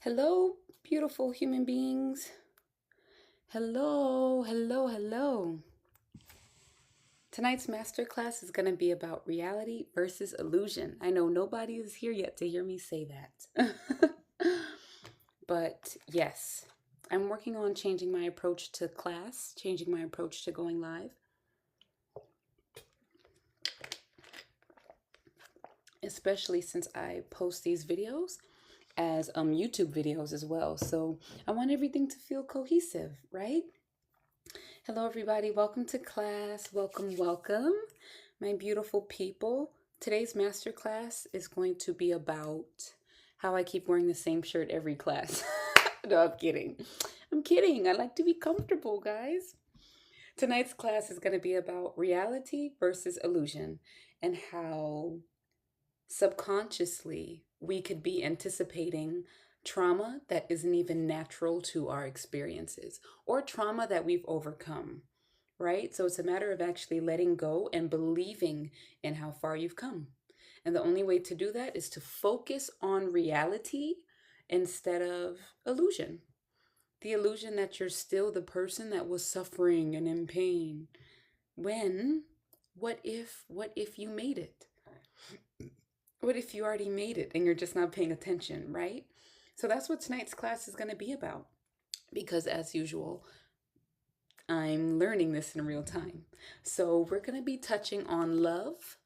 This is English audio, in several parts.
Hello, beautiful human beings. Hello, hello, hello. Tonight's masterclass is going to be about reality versus illusion. I know nobody is here yet to hear me say that. But yes, I'm working on changing my approach to class, changing my approach to going live, especially since I post these videos as YouTube videos as well. So I want everything to feel cohesive, right? Hello, everybody. Welcome to class. Welcome, welcome, my beautiful people. Today's masterclass is going to be about how I keep wearing the same shirt every class. No, I'm kidding. I'm kidding. I like to be comfortable, guys. Tonight's class is going to be about reality versus illusion and how subconsciously we could be anticipating trauma that isn't even natural to our experiences or trauma that we've overcome, right? So it's a matter of actually letting go and believing in how far you've come. And the only way to do that is to focus on reality instead of illusion. The illusion that you're still the person that was suffering and in pain. When, what if you made it? What if you already made it and you're just not paying attention, right? So that's what tonight's class is going to be about. Because as usual, I'm learning this in real time. So we're going to be touching on Love,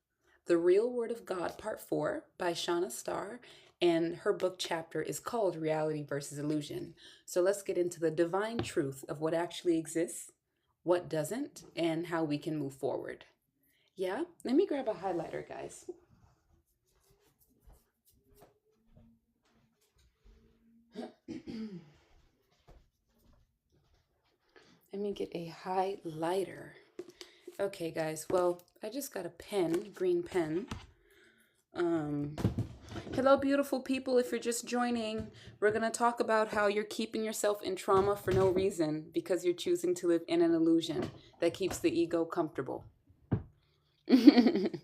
the Real Word of God, Part 4 by Shanna Star. And her book chapter is called Reality versus Illusion. So let's get into the divine truth of what actually exists, what doesn't, and how we can move forward. Yeah? Let me grab a highlighter, guys. Let me get a highlighter. Okay, guys. Well, I just got a pen, green pen. Hello, beautiful people. If you're just joining, we're going to talk about how you're keeping yourself in trauma for no reason because you're choosing to live in an illusion that keeps the ego comfortable. Let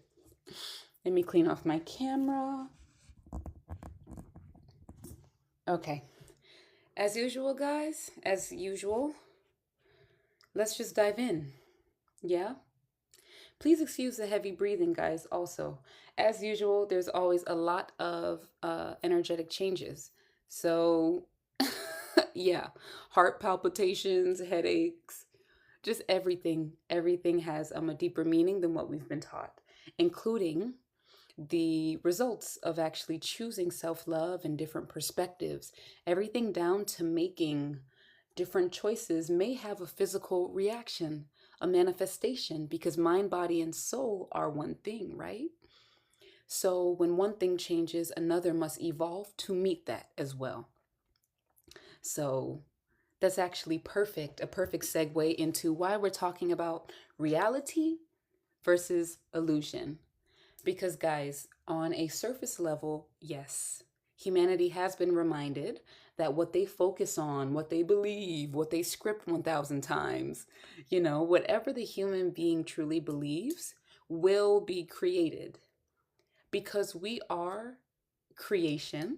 me clean off my camera. Okay. As usual, guys, as usual, let's just dive in. Yeah? Please excuse the heavy breathing, guys, also. As usual, there's always a lot of energetic changes. So, yeah, heart palpitations, headaches, just everything. Everything has a deeper meaning than what we've been taught, including the results of actually choosing self-love and different perspectives. Everything down to making different choices may have a physical reaction, a manifestation, because mind, body, and soul are one thing, right? So when one thing changes, another must evolve to meet that as well. So that's actually perfect, a perfect segue into why we're talking about reality versus illusion. Because, guys, on a surface level, yes, humanity has been reminded that what they focus on, what they believe, what they script 1,000 times, whatever the human being truly believes will be created. Because we are creation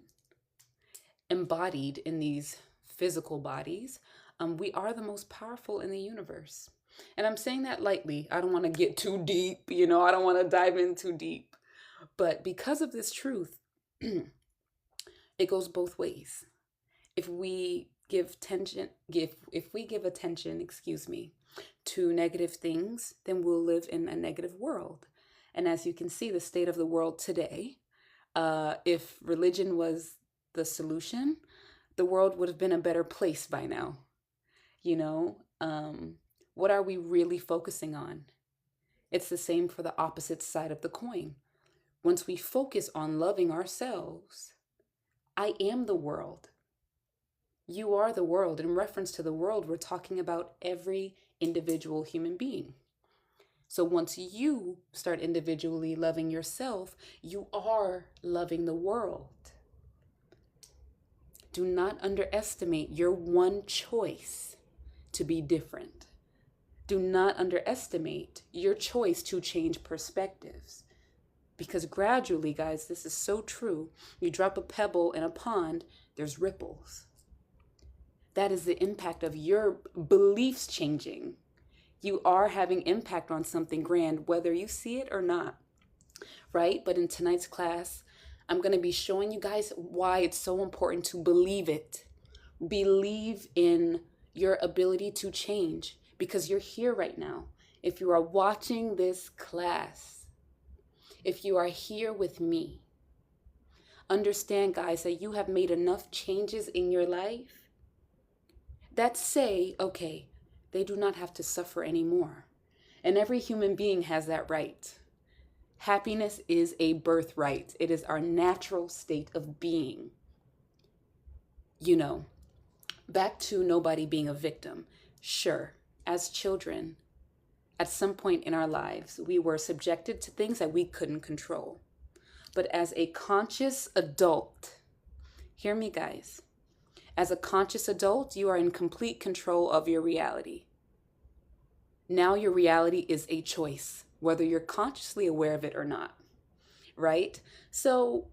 embodied in these physical bodies, we are the most powerful in the universe. And I'm saying that lightly. I don't want to get too deep, I don't want to dive in too deep. But because of this truth, it goes both ways. If we give attention, to negative things, then we'll live in a negative world. And as you can see, the state of the world today, if religion was the solution, the world would have been a better place by now. What are we really focusing on? It's the same for the opposite side of the coin. Once we focus on loving ourselves, I am the world. You are the world. In reference to the world, we're talking about every individual human being. So once you start individually loving yourself, you are loving the world. Do not underestimate your one choice to be different. Do not underestimate your choice to change perspectives. Because gradually, guys, this is so true. You drop a pebble in a pond, there's ripples. That is the impact of your beliefs changing. You are having impact on something grand, whether you see it or not, right? But in tonight's class, I'm going to be showing you guys why it's so important to believe it. Believe in your ability to change because you're here right now. If you are watching this class, if you are here with me, understand, guys, that you have made enough changes in your life that say, okay, they do not have to suffer anymore. And every human being has that right. Happiness is a birthright. It is our natural state of being. You know, back to nobody being a victim. Sure, as children, at some point in our lives, we were subjected to things that we couldn't control. But as a conscious adult, hear me, guys, as a conscious adult, you are in complete control of your reality. Now your reality is a choice, whether you're consciously aware of it or not, right? So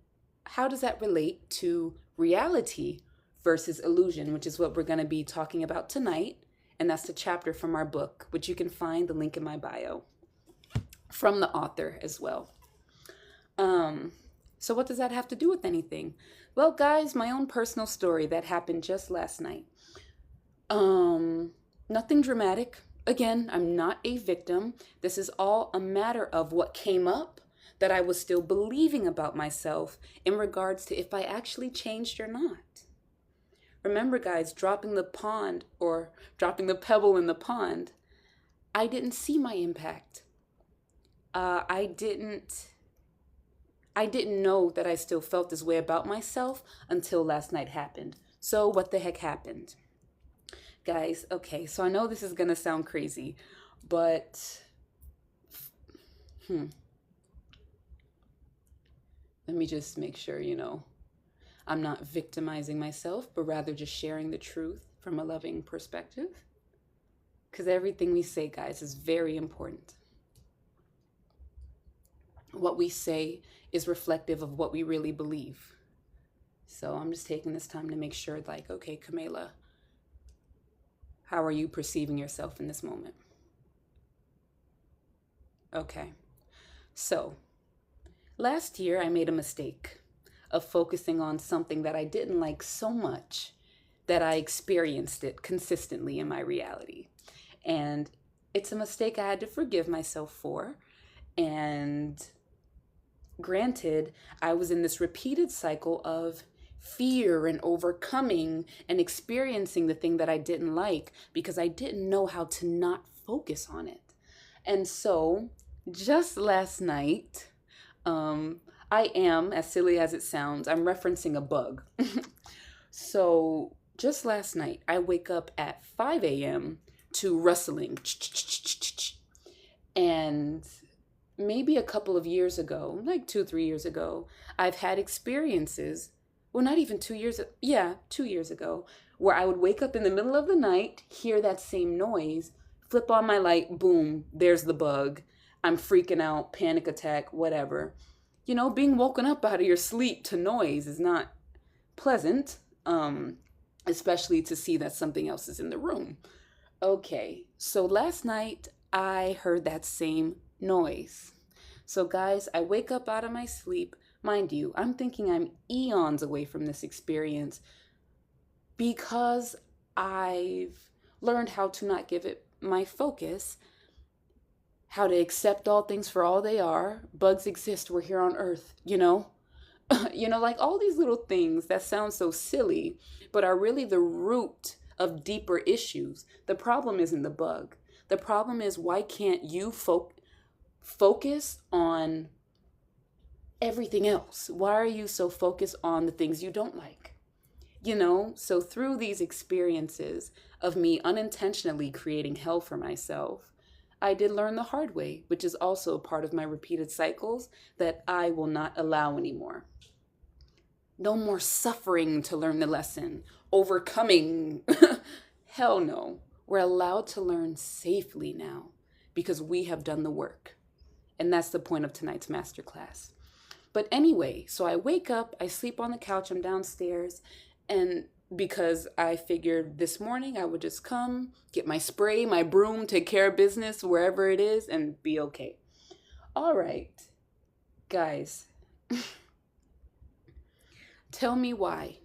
how does that relate to reality versus illusion, which is what we're going to be talking about tonight? And that's the chapter from our book, which you can find the link in my bio from the author as well. So what does that have to do with anything? Well, guys, my own personal story that happened just last night. Nothing dramatic. Again, I'm not a victim. This is all a matter of what came up that I was still believing about myself in regards to if I actually changed or not. Remember, guys, dropping the pebble in the pond, I didn't see my impact. I didn't know that I still felt this way about myself until last night happened. So what the heck happened? Guys, okay, so I know this is going to sound crazy, but let me just make sure, I'm not victimizing myself, but rather just sharing the truth from a loving perspective. Because everything we say, guys, is very important. What we say is reflective of what we really believe. So I'm just taking this time to make sure, okay, Kamela, how are you perceiving yourself in this moment? Okay. So last year I made a mistake of focusing on something that I didn't like so much that I experienced it consistently in my reality. And it's a mistake I had to forgive myself for. And granted, I was in this repeated cycle of fear and overcoming and experiencing the thing that I didn't like because I didn't know how to not focus on it. And so just last night, I am, as silly as it sounds, I'm referencing a bug. So just last night, I wake up at 5 a.m. to rustling. And maybe a couple of years ago, like 2-3 years ago, I've had experiences, well, not even 2 years, 2 years ago, where I would wake up in the middle of the night, hear that same noise, flip on my light, boom, there's the bug. I'm freaking out, panic attack, whatever. Being woken up out of your sleep to noise is not pleasant, especially to see that something else is in the room. Okay, so last night I heard that same noise. So guys, I wake up out of my sleep. Mind you, I'm thinking I'm eons away from this experience because I've learned how to not give it my focus, how to accept all things for all they are. Bugs exist. We're here on Earth, like all these little things that sound so silly, but are really the root of deeper issues. The problem isn't the bug. The problem is, why can't you focus on everything else? Why are you so focused on the things you don't like? So through these experiences of me unintentionally creating hell for myself, I did learn the hard way, which is also part of my repeated cycles that I will not allow anymore. No more suffering to learn the lesson, overcoming. Hell no. We're allowed to learn safely now because we have done the work. And that's the point of tonight's masterclass. But anyway, so I wake up, I sleep on the couch, I'm downstairs, and because I figured this morning I would just come, get my spray, my broom, take care of business wherever it is, and be okay. All right, guys, tell me why.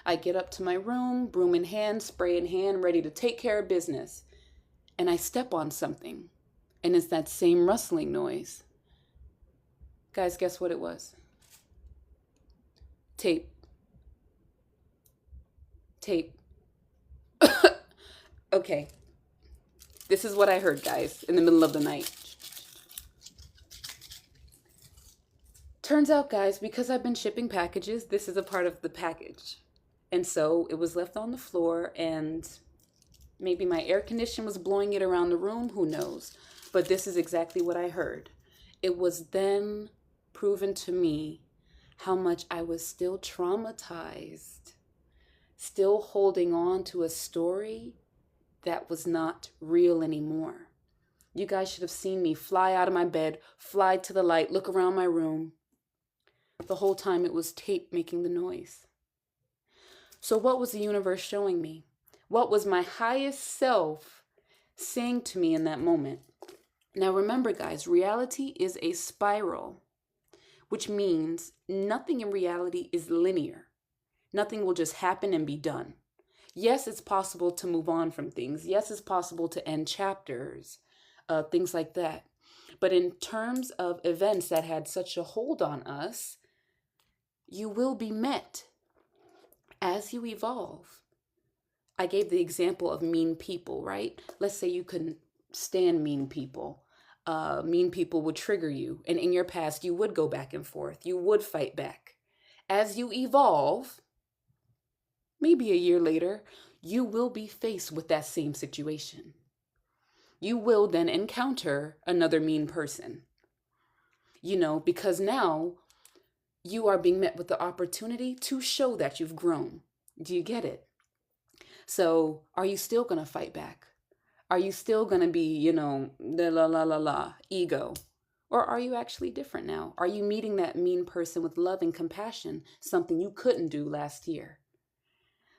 I get up to my room, broom in hand, spray in hand, ready to take care of business, and I step on something, and it's that same rustling noise. Guys, guess what it was? Tape. Tape. Okay, this is what I heard, guys, in the middle of the night. Turns out, guys, because I've been shipping packages, this is a part of the package. And so it was left on the floor, and maybe my air conditioner was blowing it around the room, who knows? But this is exactly what I heard. It was then proven to me how much I was still traumatized, still holding on to a story that was not real anymore. You guys should have seen me fly out of my bed, fly to the light, look around my room. The whole time it was tape making the noise. So what was the universe showing me? What was my highest self saying to me in that moment? Now remember, guys, reality is a spiral, which means nothing in reality is linear. Nothing will just happen and be done. Yes, it's possible to move on from things. Yes, it's possible to end chapters, things like that. But in terms of events that had such a hold on us, you will be met as you evolve. I gave the example of mean people, right? Let's say you couldn't stand mean people. Mean people would trigger you. And in your past, you would go back and forth. You would fight back. As you evolve, maybe a year later, you will be faced with that same situation. You will then encounter another mean person. Because now you are being met with the opportunity to show that you've grown. Do you get it? So are you still going to fight back? Are you still going to be, the ego? Or are you actually different now? Are you meeting that mean person with love and compassion, something you couldn't do last year?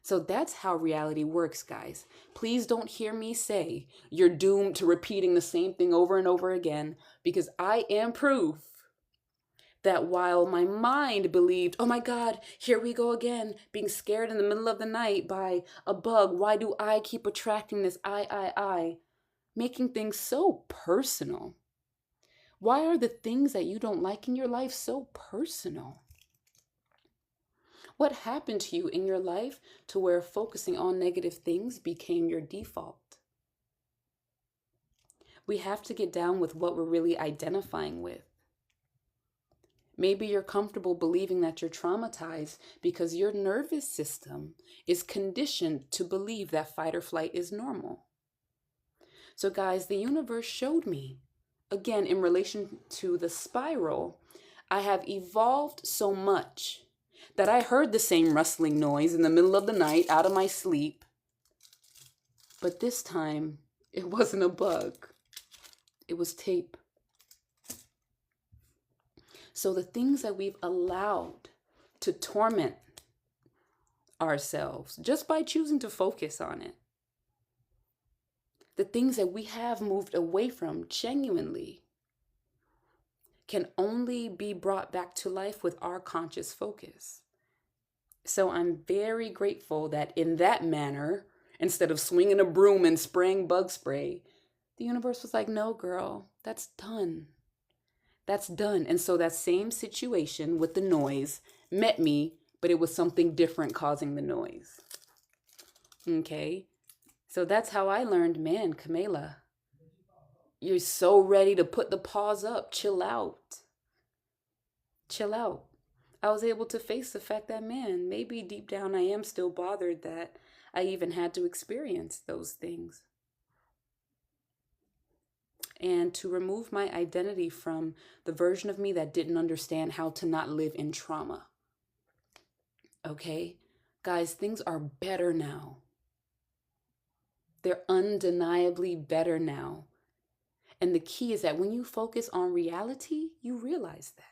So that's how reality works, guys. Please don't hear me say you're doomed to repeating the same thing over and over again, because I am proof that while my mind believed, oh my God, here we go again, being scared in the middle of the night by a bug. Why do I keep attracting this I? Making things so personal. Why are the things that you don't like in your life so personal? What happened to you in your life to where focusing on negative things became your default? We have to get down with what we're really identifying with. Maybe you're comfortable believing that you're traumatized because your nervous system is conditioned to believe that fight or flight is normal. So guys, the universe showed me, again, in relation to the spiral, I have evolved so much that I heard the same rustling noise in the middle of the night out of my sleep. But this time, it wasn't a bug. It was tape. So the things that we've allowed to torment ourselves just by choosing to focus on it, the things that we have moved away from genuinely can only be brought back to life with our conscious focus. So I'm very grateful that in that manner, instead of swinging a broom and spraying bug spray, the universe was like, no, girl, that's done. That's done. And so that same situation with the noise met me, but it was something different causing the noise. Okay. So that's how I learned, man, Camila, you're so ready to put the paws up. Chill out. Chill out. I was able to face the fact that, man, maybe deep down I am still bothered that I even had to experience those things. And to remove my identity from the version of me that didn't understand how to not live in trauma. Okay? Guys, things are better now. They're undeniably better now. And the key is that when you focus on reality, you realize that.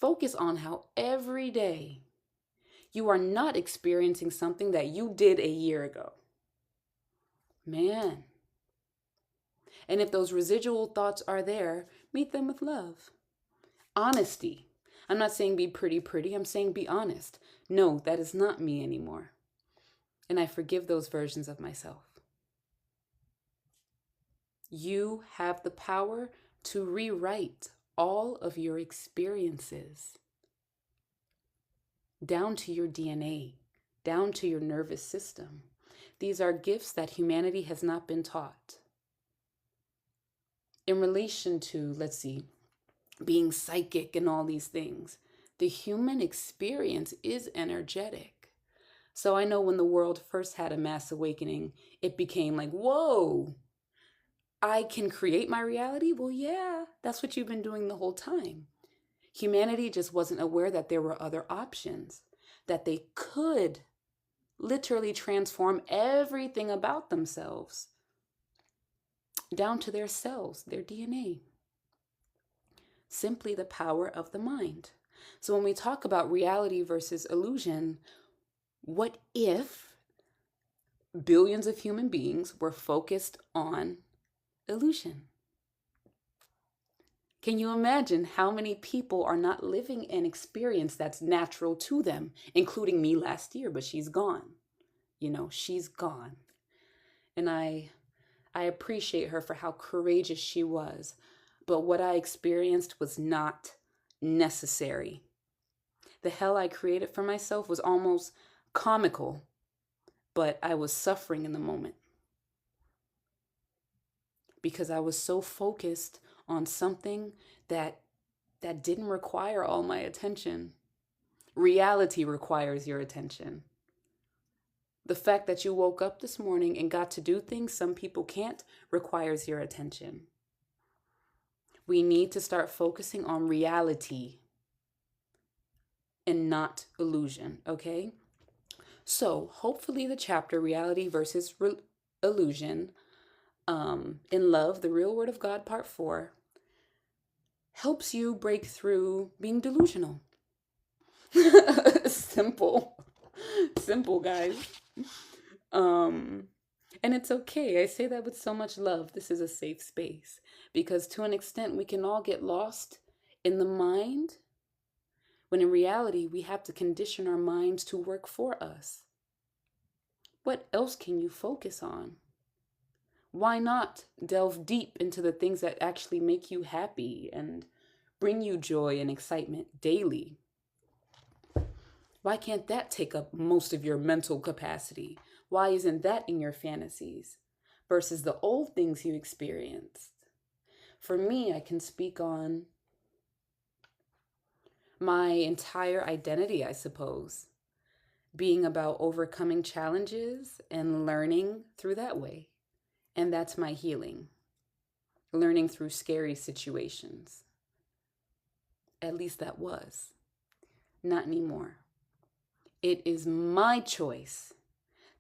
Focus on how every day you are not experiencing something that you did a year ago. Man. And if those residual thoughts are there, meet them with love. Honesty. I'm not saying be pretty. I'm saying be honest. No, that is not me anymore. And I forgive those versions of myself. You have the power to rewrite all of your experiences down to your DNA, down to your nervous system. These are gifts that humanity has not been taught. In relation to, let's see, being psychic and all these things, the human experience is energetic. So I know when the world first had a mass awakening, it became like, whoa, I can create my reality? Well, yeah, that's what you've been doing the whole time. Humanity just wasn't aware that there were other options, that they could literally transform everything about themselves down to their cells, their DNA. Simply the power of the mind. So when we talk about reality versus illusion, what if billions of human beings were focused on illusion? Can you imagine how many people are not living an experience that's natural to them, including me last year, but she's gone. She's gone. And I appreciate her for how courageous she was. But what I experienced was not necessary. The hell I created for myself was almost comical, but I was suffering in the moment because I was so focused on something that didn't require all my attention. Reality requires your attention. The fact that you woke up this morning and got to do things some people can't requires your attention. We need to start focusing on reality and not illusion, okay? So hopefully the chapter Reality versus Illusion in Love, the Real Word of God, Part 4, helps you break through being delusional. Simple, guys. And it's okay. I say that with so much love. This is a safe space because to an extent we can all get lost in the mind when in reality we have to condition our minds to work for us. What else can you focus on? Why not delve deep into the things that actually make you happy and bring you joy and excitement daily? Why can't that take up most of your mental capacity? Why isn't that in your fantasies versus the old things you experienced? For me, I can speak on my entire identity, I suppose, being about overcoming challenges and learning through that way. And that's my healing, learning through scary situations. At least that was. Not anymore. It is my choice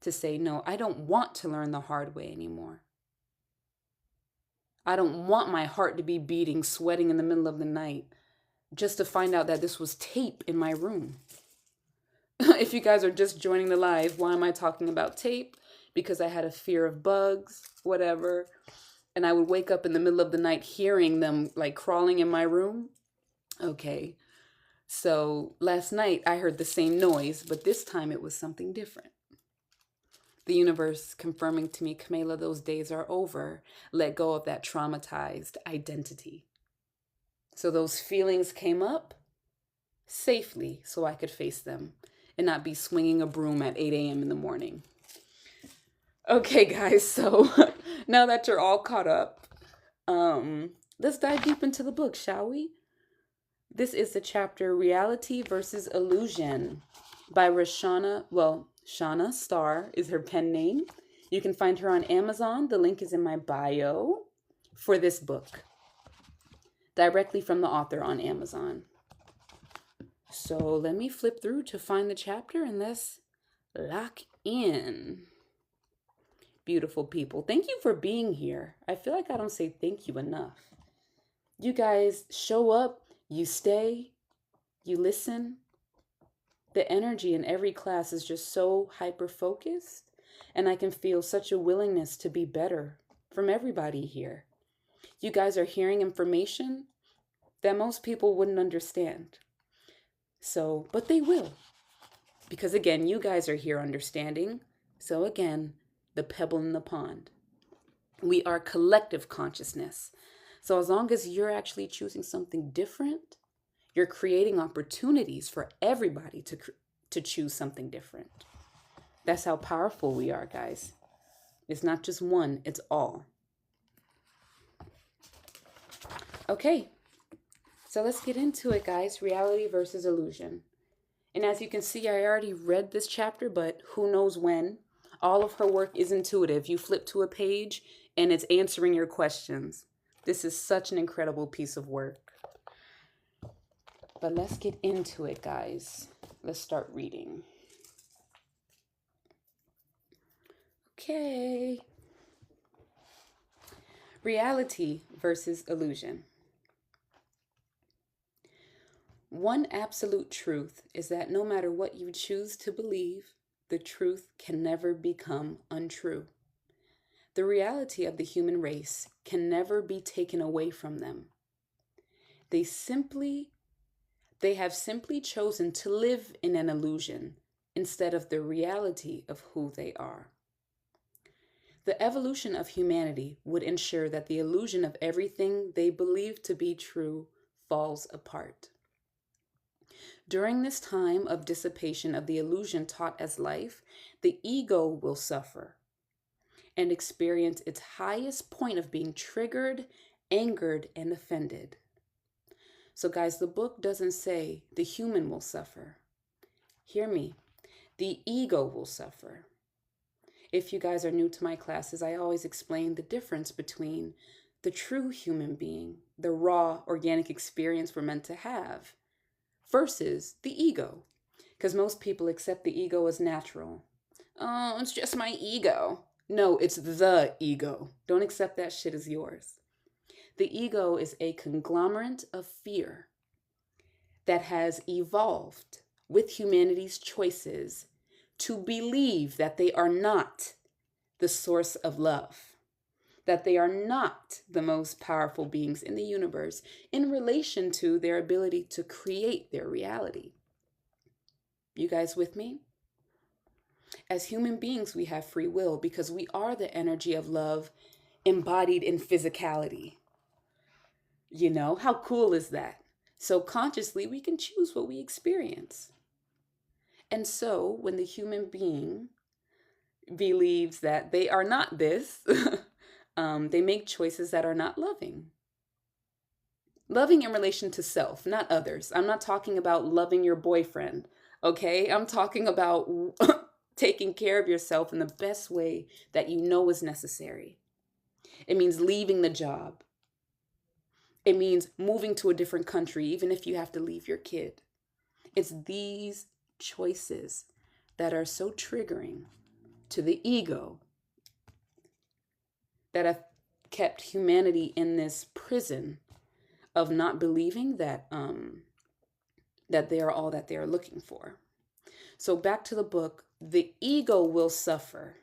to say, no, I don't want to learn the hard way anymore. I don't want my heart to be beating, sweating in the middle of the night, just to find out that this was tape in my room. If you guys are just joining the live, why am I talking about tape? Because I had a fear of bugs, whatever. And I would wake up in the middle of the night hearing them like crawling in my room. Okay. So last night I heard the same noise, but this time it was something different. The universe confirming to me, Camila, those days are over. Let go of that traumatized identity. So those feelings came up safely so I could face them and not be swinging a broom at 8 a.m. in the morning. Okay, guys, so now that you're all caught up, let's dive deep into the book, shall we? This is the chapter Reality versus Illusion by Shanna Star is her pen name. You can find her on Amazon. The link is in my bio for this book, directly from the author on Amazon. So let me flip through to find the chapter and let's lock in. Beautiful people, thank you for being here. I feel like I don't say thank you enough. You guys show up, you stay, You listen. The energy in every class is just so hyper focused, and I can feel such a willingness to be better from everybody here. You guys are hearing information that most people wouldn't understand. So, but they will. Because again, you guys are here understanding. So again, the pebble in the pond. We are collective consciousness. So as long as you're actually choosing something different, you're creating opportunities for everybody to choose something different. That's how powerful we are, guys. It's not just one, it's all. Okay, so let's get into it, guys. Reality versus illusion. And as you can see, I already read this chapter, but who knows when. All of her work is intuitive. You flip to a page and it's answering your questions. This is such an incredible piece of work. But let's get into it, guys. Let's start reading. Okay. Reality versus illusion. One absolute truth is that no matter what you choose to believe, the truth can never become untrue. The reality of the human race can never be taken away from them. They have simply chosen to live in an illusion instead of the reality of who they are. The evolution of humanity would ensure that the illusion of everything they believe to be true falls apart. During this time of dissipation of the illusion taught as life, the ego will suffer and experience its highest point of being triggered, angered, and offended. So guys, the book doesn't say the human will suffer. Hear me. The ego will suffer. If you guys are new to my classes, I always explain the difference between the true human being, the raw, organic experience we're meant to have, versus the ego. Because most people accept the ego as natural. Oh, it's just my ego. No, it's the ego. Don't accept that shit as yours. The ego is a conglomerate of fear that has evolved with humanity's choices to believe that they are not the source of love, that they are not the most powerful beings in the universe in relation to their ability to create their reality. You guys with me? As human beings, we have free will because we are the energy of love embodied in physicality. You know, how cool is that? So consciously, we can choose what we experience. And so when the human being believes that they are not this, they make choices that are not loving. Loving in relation to self, not others. I'm not talking about loving your boyfriend, okay? I'm talking about taking care of yourself in the best way that you know is necessary. It means leaving the job. It means moving to a different country, even if you have to leave your kid. It's these choices that are so triggering to the ego that have kept humanity in this prison of not believing that that they are all that they are looking for. So back to the book, the ego will suffer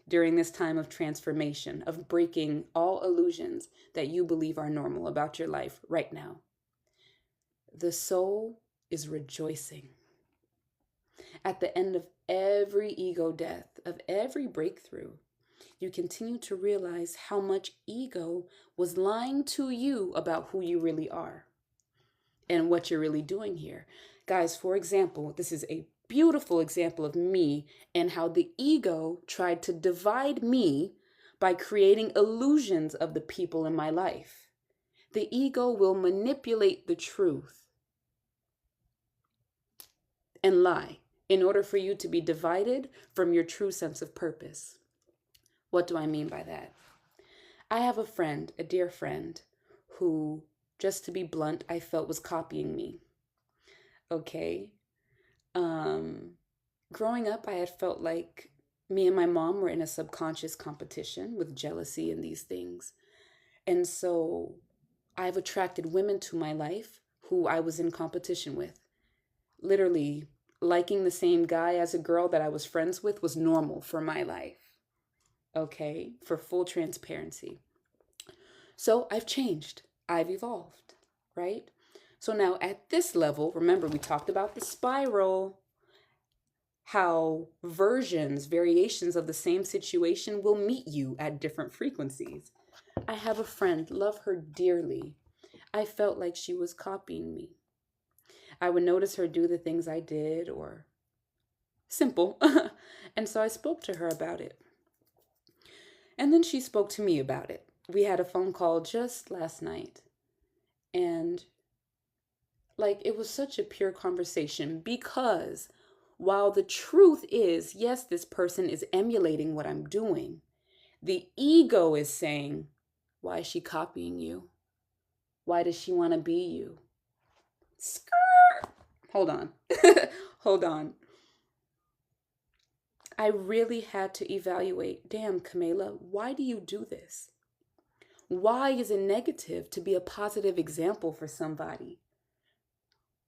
during this time of transformation, of breaking all illusions that you believe are normal about your life right now. The soul is rejoicing. At the end of every ego death, of every breakthrough, you continue to realize how much ego was lying to you about who you really are and what you're really doing here. Guys, for example, this is a beautiful example of me and how the ego tried to divide me by creating illusions of the people in my life. The ego will manipulate the truth and lie in order for you to be divided from your true sense of purpose. What do I mean by that? I have a friend, a dear friend, who, just to be blunt, I felt was copying me. Okay? Growing up, I had felt like me and my mom were in a subconscious competition with jealousy and these things. And so I've attracted women to my life who I was in competition with. Literally, liking the same guy as a girl that I was friends with was normal for my life. Okay, for full transparency. So I've changed, I've evolved, right? So now at this level, remember we talked about the spiral, how variations of the same situation will meet you at different frequencies. I have a friend, love her dearly. I felt like she was copying me. I would notice her do the things I did, or simple. And so I spoke to her about it. And then she spoke to me about it. We had a phone call just last night. And like, it was such a pure conversation because while the truth is, yes, this person is emulating what I'm doing, the ego is saying, why is she copying you? Why does she want to be you? Skirt. Hold on. Hold on. I really had to evaluate, damn, Camila, why do you do this? Why is it negative to be a positive example for somebody?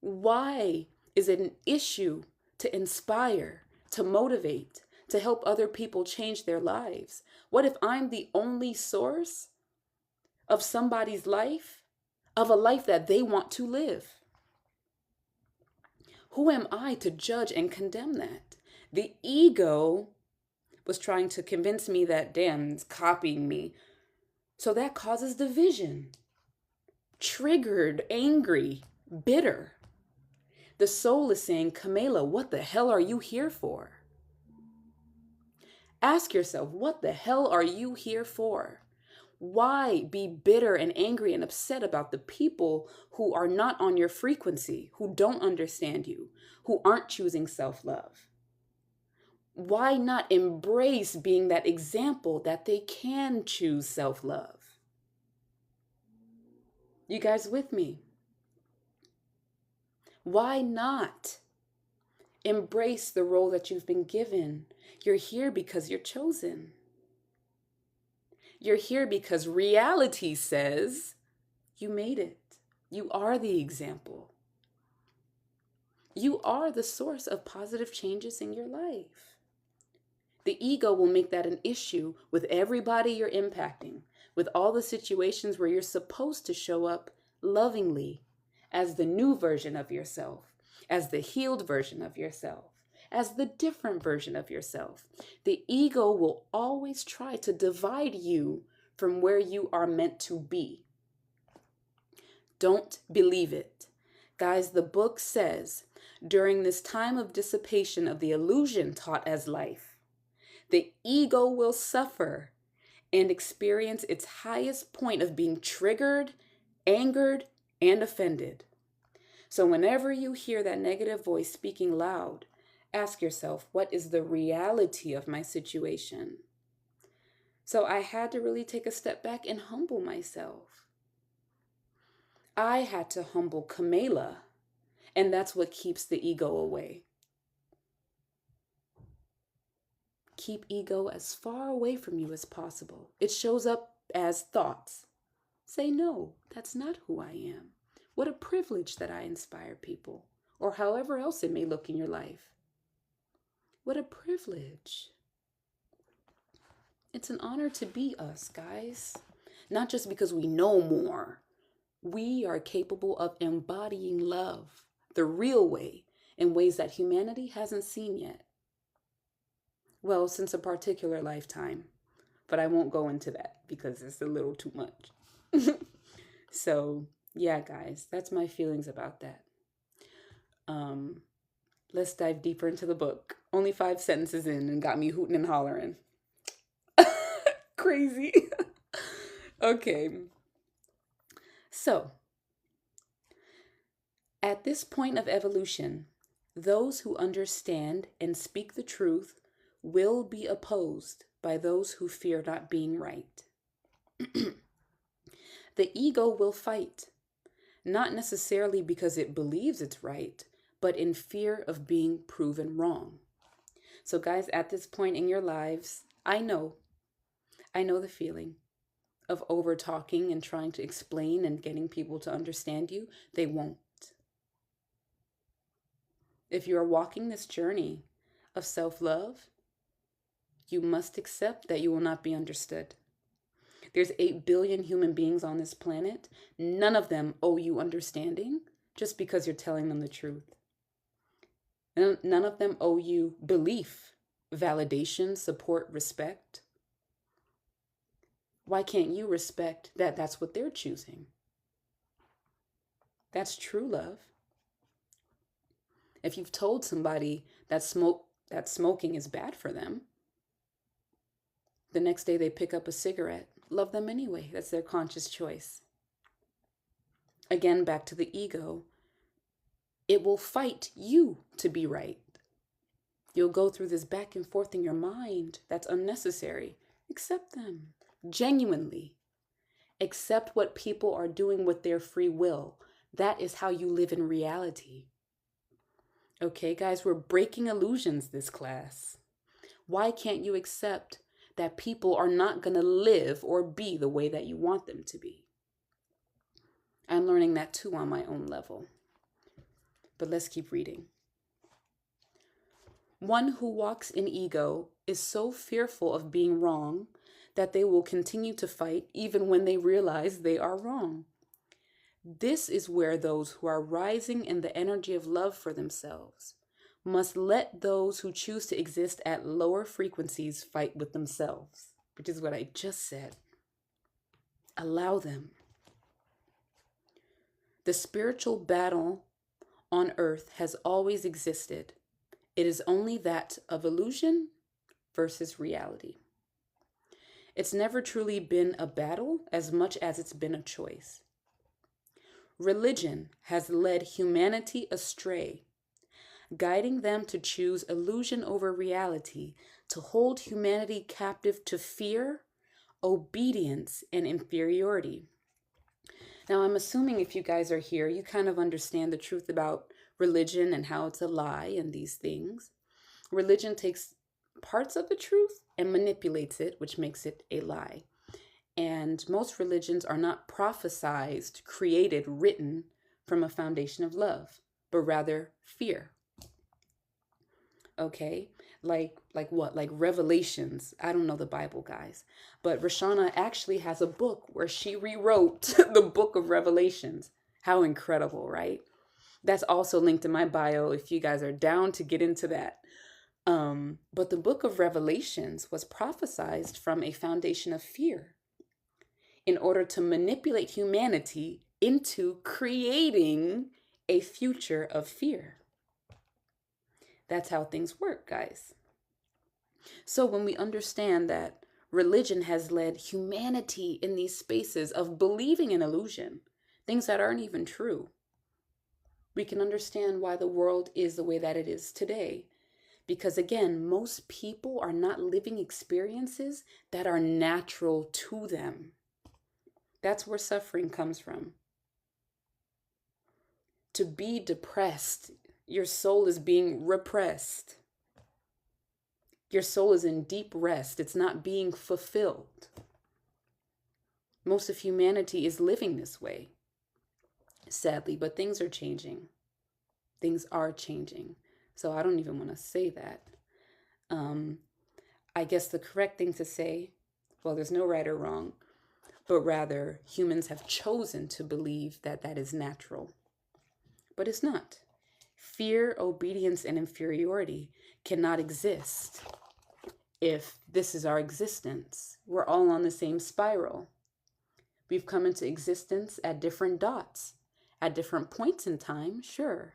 Why is it an issue to inspire, to motivate, to help other people change their lives? What if I'm the only source of somebody's life, of a life that they want to live? Who am I to judge and condemn that? The ego was trying to convince me that, damn, it's copying me. So that causes division, triggered, angry, bitter. The soul is saying, Camila, what the hell are you here for? Ask yourself, what the hell are you here for? Why be bitter and angry and upset about the people who are not on your frequency, who don't understand you, who aren't choosing self-love? Why not embrace being that example that they can choose self-love? You guys with me? Why not embrace the role that you've been given? You're here because you're chosen. You're here because reality says you made it. You are the example. You are the source of positive changes in your life. The ego will make that an issue with everybody you're impacting, with all the situations where you're supposed to show up lovingly as the new version of yourself, as the healed version of yourself, as the different version of yourself. The ego will always try to divide you from where you are meant to be. Don't believe it. Guys, the book says, during this time of dissipation of the illusion taught as life, the ego will suffer and experience its highest point of being triggered, angered, and offended. So whenever you hear that negative voice speaking loud, ask yourself, what is the reality of my situation? So I had to really take a step back and humble myself. I had to humble Camila, and that's what keeps the ego away. Keep ego as far away from you as possible. It shows up as thoughts. Say, no, that's not who I am. What a privilege that I inspire people, or however else it may look in your life. What a privilege. It's an honor to be us, guys. Not just because we know more. We are capable of embodying love the real way, in ways that humanity hasn't seen yet. Well, since a particular lifetime, but I won't go into that because it's a little too much. So, yeah, guys, that's my feelings about that. Let's dive deeper into the book. Only 5 sentences in and got me hooting and hollering. Crazy. Okay. So, at this point of evolution, those who understand and speak the truth will be opposed by those who fear not being right. The ego will fight, not necessarily because it believes it's right, but in fear of being proven wrong. So guys, at this point in your lives, I know the feeling of over talking and trying to explain and getting people to understand you. They won't. If you are walking this journey of self-love, you must accept that you will not be understood. There's 8 billion human beings on this planet. None of them owe you understanding just because you're telling them the truth. None of them owe you belief, validation, support, respect. Why can't you respect that that's what they're choosing? That's true love. If you've told somebody that smoking is bad for them, the next day they pick up a cigarette, love them anyway. That's their conscious choice. Again, back to the ego. It will fight you to be right. You'll go through this back and forth in your mind that's unnecessary. Accept them. Genuinely. Accept what people are doing with their free will. That is how you live in reality. Okay, guys, we're breaking illusions this class. Why can't you accept that people are not going to live or be the way that you want them to be? I'm learning that too on my own level. But let's keep reading. One who walks in ego is so fearful of being wrong that they will continue to fight even when they realize they are wrong. This is where those who are rising in the energy of love for themselves must let those who choose to exist at lower frequencies fight with themselves, which is what I just said. Allow them. The spiritual battle on earth has always existed. It is only that of illusion versus reality. It's never truly been a battle as much as it's been a choice. Religion has led humanity astray, guiding them to choose illusion over reality, to hold humanity captive to fear, obedience, and inferiority. Now, I'm assuming if you guys are here, you kind of understand the truth about religion and how it's a lie and these things. Religion takes parts of the truth and manipulates it, which makes it a lie. And most religions are not prophesized, created, written from a foundation of love, but rather fear. Okay, like what? Like Revelations. I don't know the Bible, guys, but Roshanna actually has a book where she rewrote the book of Revelations. How incredible, right? That's also linked in my bio if you guys are down to get into that. But the book of Revelations was prophesized from a foundation of fear in order to manipulate humanity into creating a future of fear. That's how things work, guys. So when we understand that religion has led humanity in these spaces of believing in illusion, things that aren't even true, we can understand why the world is the way that it is today. Because again, most people are not living experiences that are natural to them. That's where suffering comes from. To be depressed, your soul is being repressed. Your soul is in deep rest. It's not being fulfilled. Most of humanity is living this way, sadly, but things are changing. Things are changing. So I don't even want to say that. I guess the correct thing to say, well, there's no right or wrong, but rather humans have chosen to believe that that is natural. But it's not. Fear, obedience, and inferiority cannot exist if this is our existence. We're all on the same spiral. We've come into existence at different dots, at different points in time, sure.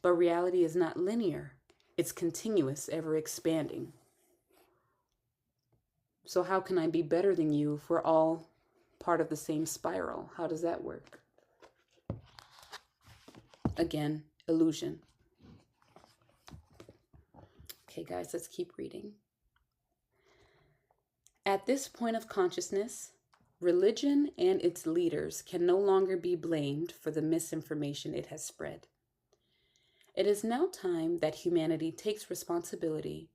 But reality is not linear. It's continuous, ever expanding. So how can I be better than you if we're all part of the same spiral? How does that work? Again, illusion. Okay, guys, let's keep reading. At this point of consciousness, religion and its leaders can no longer be blamed for the misinformation it has spread. It is now time that humanity takes responsibility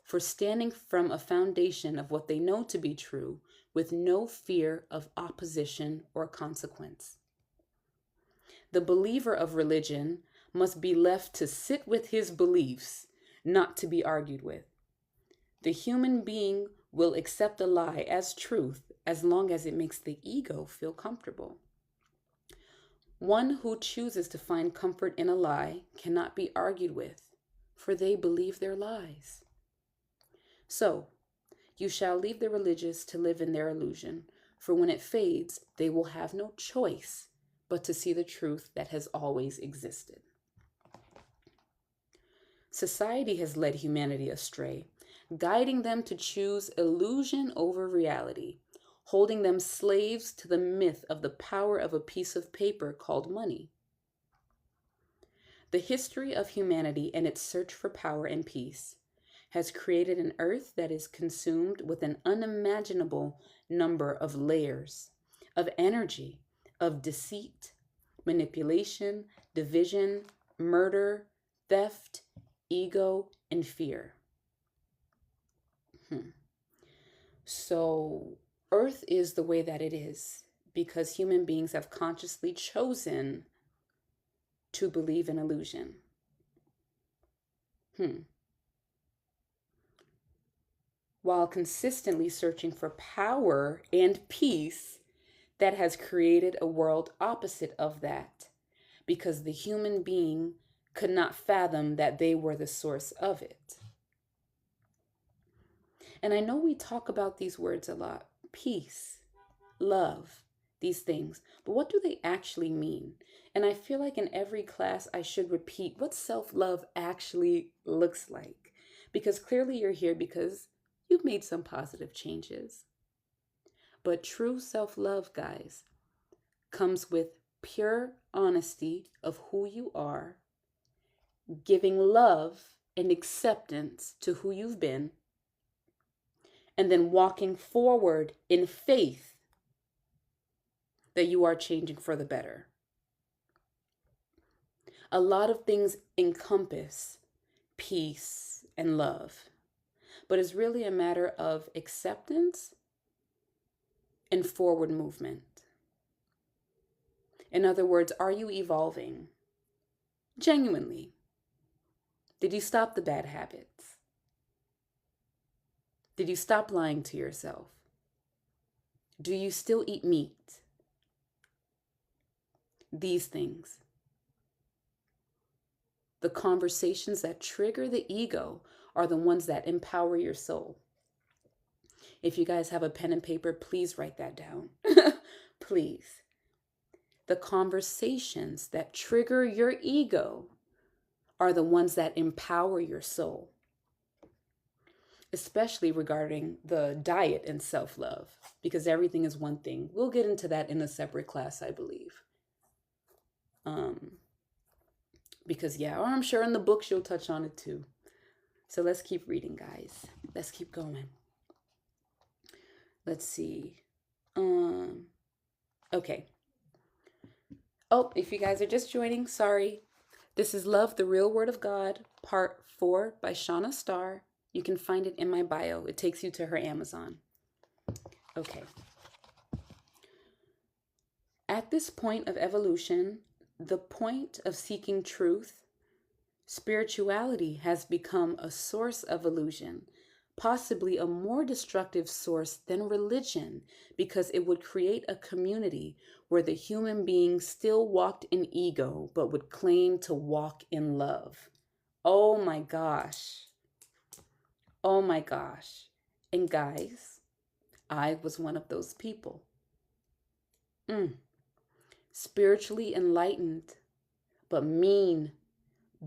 for standing from a foundation of what they know to be true with no fear of opposition or consequence. The believer of religion must be left to sit with his beliefs, not to be argued with. The human being will accept a lie as truth as long as it makes the ego feel comfortable. One who chooses to find comfort in a lie cannot be argued with, for they believe their lies. So, you shall leave the religious to live in their illusion, for when it fades, they will have no choice but to see the truth that has always existed. Society has led humanity astray, guiding them to choose illusion over reality, holding them slaves to the myth of the power of a piece of paper called money. The history of humanity and its search for power and peace has created an earth that is consumed with an unimaginable number of layers of energy, of deceit, manipulation, division, murder, theft, ego, and fear. So, Earth is the way that it is because human beings have consciously chosen to believe in illusion. While consistently searching for power and peace, that has created a world opposite of that because the human being could not fathom that they were the source of it. And I know we talk about these words a lot: peace, love, these things, but what do they actually mean? And I feel like in every class I should repeat what self-love actually looks like, because clearly you're here because you've made some positive changes. But true self-love, guys, comes with pure honesty of who you are, giving love and acceptance to who you've been, and then walking forward in faith that you are changing for the better. A lot of things encompass peace and love, but it's really a matter of acceptance and forward movement. In other words, are you evolving? Genuinely. Did you stop the bad habits? Did you stop lying to yourself? Do you still eat meat? These things. The conversations that trigger the ego are the ones that empower your soul. If you guys have a pen and paper, please write that down. Please. The conversations that trigger your ego are the ones that empower your soul, especially regarding the diet and self-love, because everything is one thing. We'll get into that in a separate class, I believe. Because or I'm sure in the books you'll touch on it too. So let's keep reading, guys. Let's keep going. Let's see. Okay. Oh, if you guys are just joining, sorry. This is Love, the Real Word of God, Part 4 by Shanna Star. You can find it in my bio. It takes you to her Amazon. Okay. At this point of evolution, the point of seeking truth, spirituality has become a source of illusion, possibly a more destructive source than religion, because it would create a community where the human being still walked in ego, but would claim to walk in love. Oh my gosh. Oh my gosh. And guys, I was one of those people. Spiritually enlightened, but mean,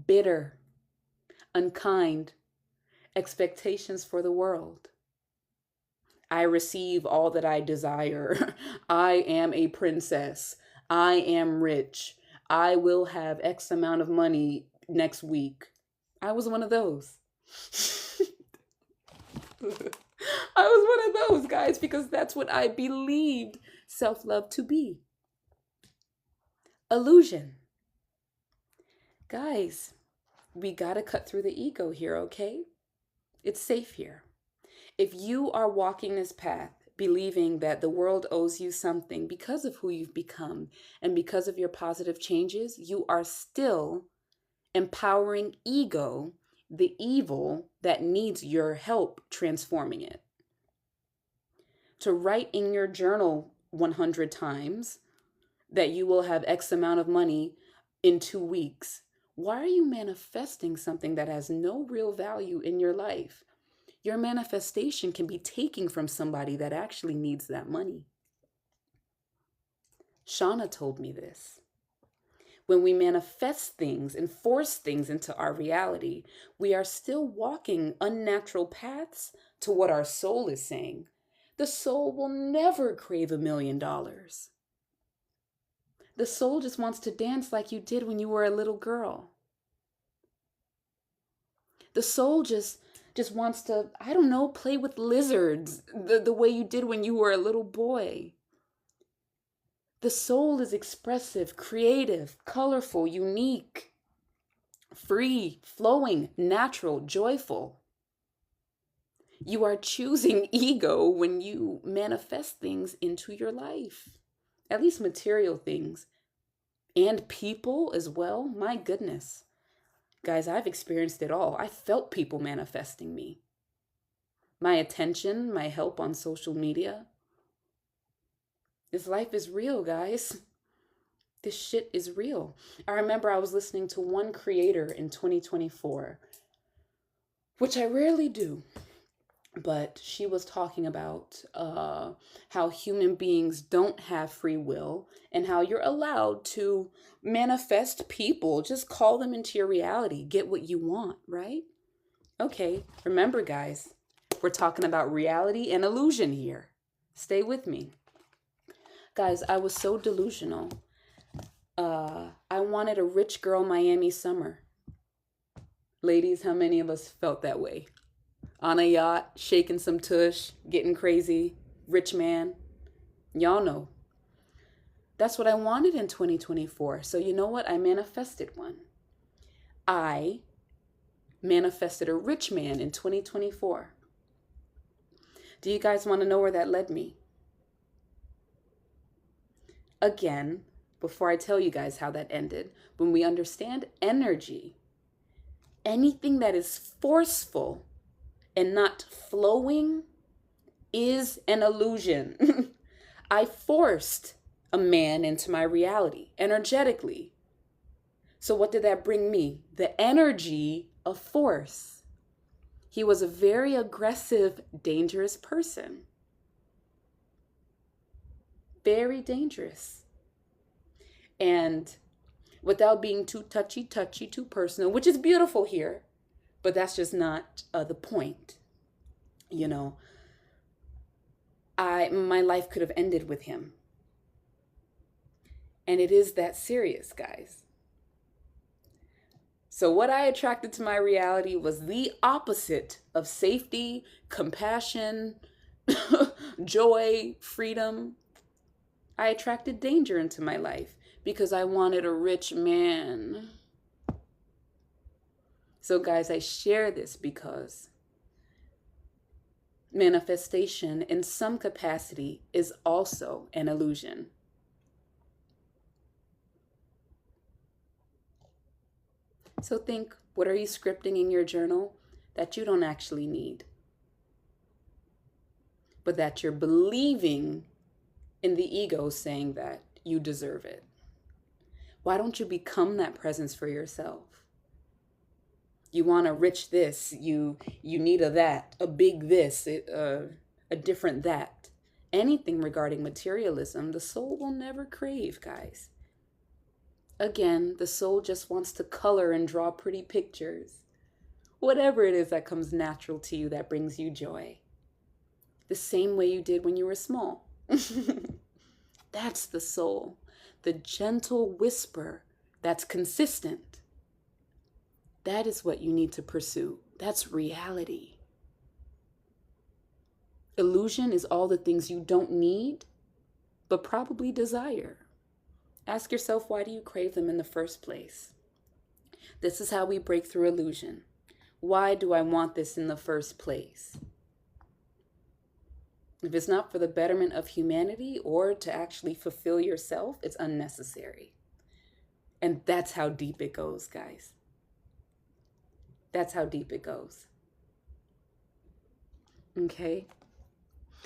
bitter, unkind, expectations for the world. I receive all that I desire. I am a princess. I am rich. I will have X amount of money next week. I was one of those. I was one of those, guys, because that's what I believed self-love to be. Illusion. Guys, we gotta cut through the ego here, okay? It's safe here. If you are walking this path believing that the world owes you something because of who you've become and because of your positive changes, you are still empowering ego, the evil that needs your help transforming it. To write in your journal 100 times that you will have X amount of money in 2 weeks. Why are you manifesting something that has no real value in your life? Your manifestation can be taken from somebody that actually needs that money. Shanna told me this. When we manifest things and force things into our reality, we are still walking unnatural paths to what our soul is saying. The soul will never crave $1,000,000. The soul just wants to dance like you did when you were a little girl. The soul just wants to, I don't know, play with lizards the way you did when you were a little boy. The soul is expressive, creative, colorful, unique, free, flowing, natural, joyful. You are choosing ego when you manifest things into your life, at least material things, and people as well. My goodness. Guys, I've experienced it all. I felt people manifesting me. My attention, my help on social media. This life is real, guys. This shit is real. I remember I was listening to one creator in 2024, which I rarely do, but she was talking about how human beings don't have free will and how you're allowed to manifest people. Just call them into your reality. Get what you want, right? Okay, remember, guys, we're talking about reality and illusion here. Stay with me. Guys, I was so delusional. I wanted a rich girl Miami summer. Ladies, how many of us felt that way? On a yacht, shaking some tush, getting crazy, rich man. Y'all know. That's what I wanted in 2024. So you know what? I manifested one. I manifested a rich man in 2024. Do you guys want to know where that led me? Again, before I tell you guys how that ended, when we understand energy, anything that is forceful and not flowing is an illusion. I forced a man into my reality energetically. So what did that bring me? The energy of force. He was a very aggressive, dangerous person. Very dangerous. And without being too touchy, too personal, which is beautiful here, but that's just not the point. You know, my life could have ended with him. And it is that serious, guys. So what I attracted to my reality was the opposite of safety, compassion, joy, freedom. I attracted danger into my life because I wanted a rich man. So guys, I share this because manifestation in some capacity is also an illusion. So think, what are you scripting in your journal that you don't actually need, but that you're believing in the ego saying that you deserve it? Why don't you become that presence for yourself? You want a rich this, you need a that, a big this, a different that. Anything regarding materialism, the soul will never crave, guys. Again, the soul just wants to color and draw pretty pictures. Whatever it is that comes natural to you that brings you joy. The same way you did when you were small. That's the soul. The gentle whisper that's consistent. That is what you need to pursue. That's reality. Illusion is all the things you don't need, but probably desire. Ask yourself, why do you crave them in the first place? This is how we break through illusion. Why do I want this in the first place? If it's not for the betterment of humanity or to actually fulfill yourself, it's unnecessary. And that's how deep it goes, guys. That's how deep it goes. Okay.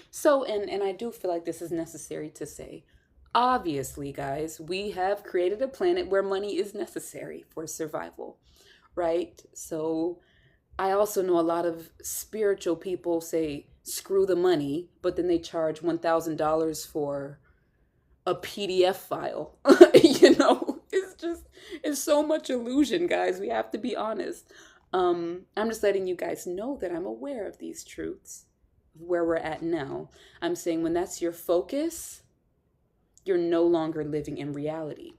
So, and I do feel like this is necessary to say. Obviously, guys, we have created a planet where money is necessary for survival, right? So, I also know a lot of spiritual people say, screw the money, but then they charge $1,000 for a PDF file. It's just, it's so much illusion, guys. We have to be honest. I'm just letting you guys know that I'm aware of these truths, where we're at now. I'm saying when that's your focus, you're no longer living in reality.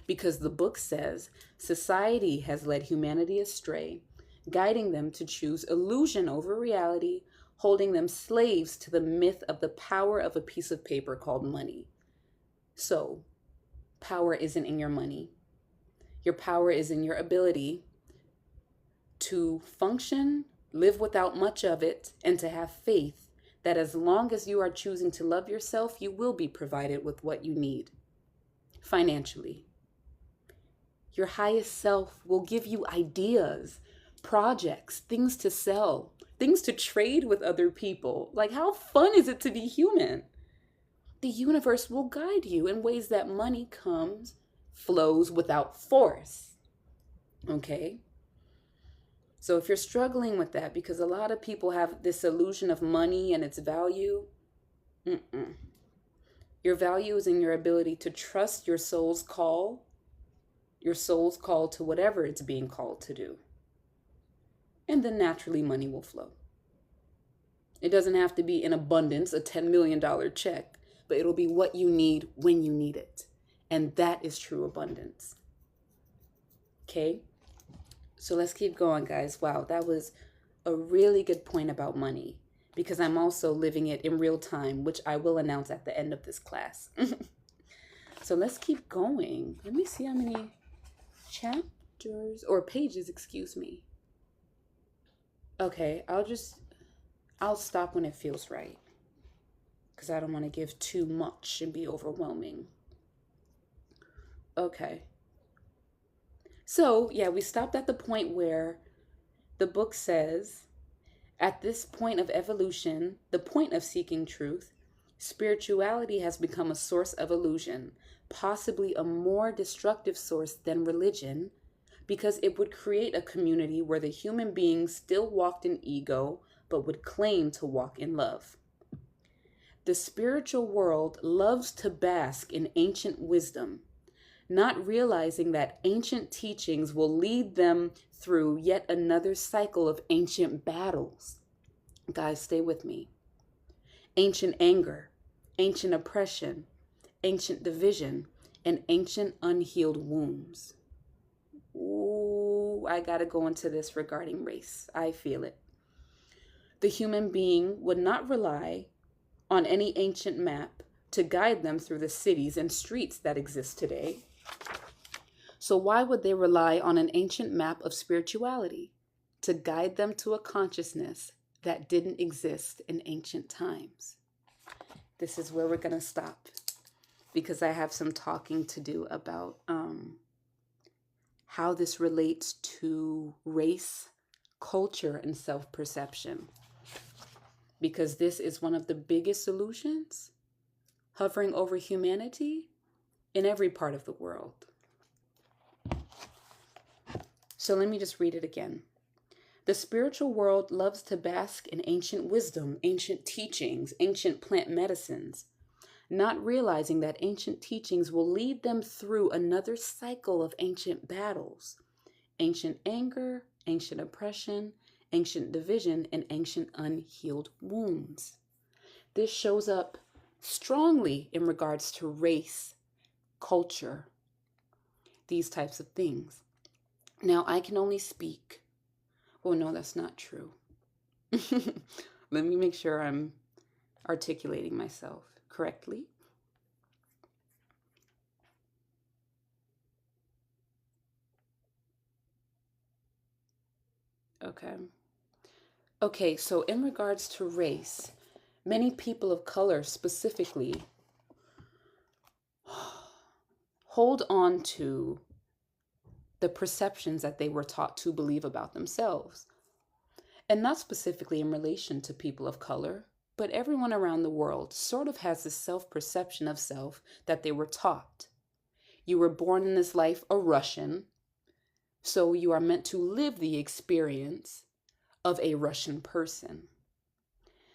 Because the book says society has led humanity astray, guiding them to choose illusion over reality, holding them slaves to the myth of the power of a piece of paper called money. So, power isn't in your money. Your power is in your ability to function, live without much of it, and to have faith that as long as you are choosing to love yourself, you will be provided with what you need financially. Your highest self will give you ideas, projects, things to sell, things to trade with other people. Like, how fun is it to be human? The universe will guide you in ways that money flows without force. Okay? So if you're struggling with that, because a lot of people have this illusion of money and its value, your value is in your ability to trust your soul's call to whatever it's being called to do. And then naturally money will flow. It doesn't have to be in abundance, a $10 million check, but it'll be what you need when you need it. And that is true abundance. Okay? So let's keep going, guys. Wow, that was a really good point about money, because I'm also living it in real time, which I will announce at the end of this class. So let's keep going. Let me see how many chapters or pages, excuse me. Okay, I'll stop when it feels right, because I don't want to give too much and be overwhelming. Okay. So, yeah, we stopped at the point where the book says, at this point of evolution, the point of seeking truth, spirituality has become a source of illusion, possibly a more destructive source than religion, because it would create a community where the human beings still walked in ego, but would claim to walk in love. The spiritual world loves to bask in ancient wisdom, not realizing that ancient teachings will lead them through yet another cycle of ancient battles. Guys, stay with me. Ancient anger, ancient oppression, ancient division, and ancient unhealed wounds. Ooh, I gotta go into this regarding race. I feel it. The human being would not rely on any ancient map to guide them through the cities and streets that exist today. So why would they rely on an ancient map of spirituality to guide them to a consciousness that didn't exist in ancient times? This is where we're going to stop, because I have some talking to do about how this relates to race, culture, and self-perception. Because this is one of the biggest solutions hovering over humanity in every part of the world. So let me just read it again. The spiritual world loves to bask in ancient wisdom, ancient teachings, ancient plant medicines, not realizing that ancient teachings will lead them through another cycle of ancient battles, ancient anger, ancient oppression, ancient division, and ancient unhealed wounds. This shows up strongly in regards to race, culture, these types of things. Now, I can only speak. Oh, no, that's not true. Let me make sure I'm articulating myself correctly. Okay, so in regards to race, many people of color specifically hold on to the perceptions that they were taught to believe about themselves. And not specifically in relation to people of color, but everyone around the world sort of has this self-perception of self that they were taught. You were born in this life a Russian, so you are meant to live the experience of a Russian person.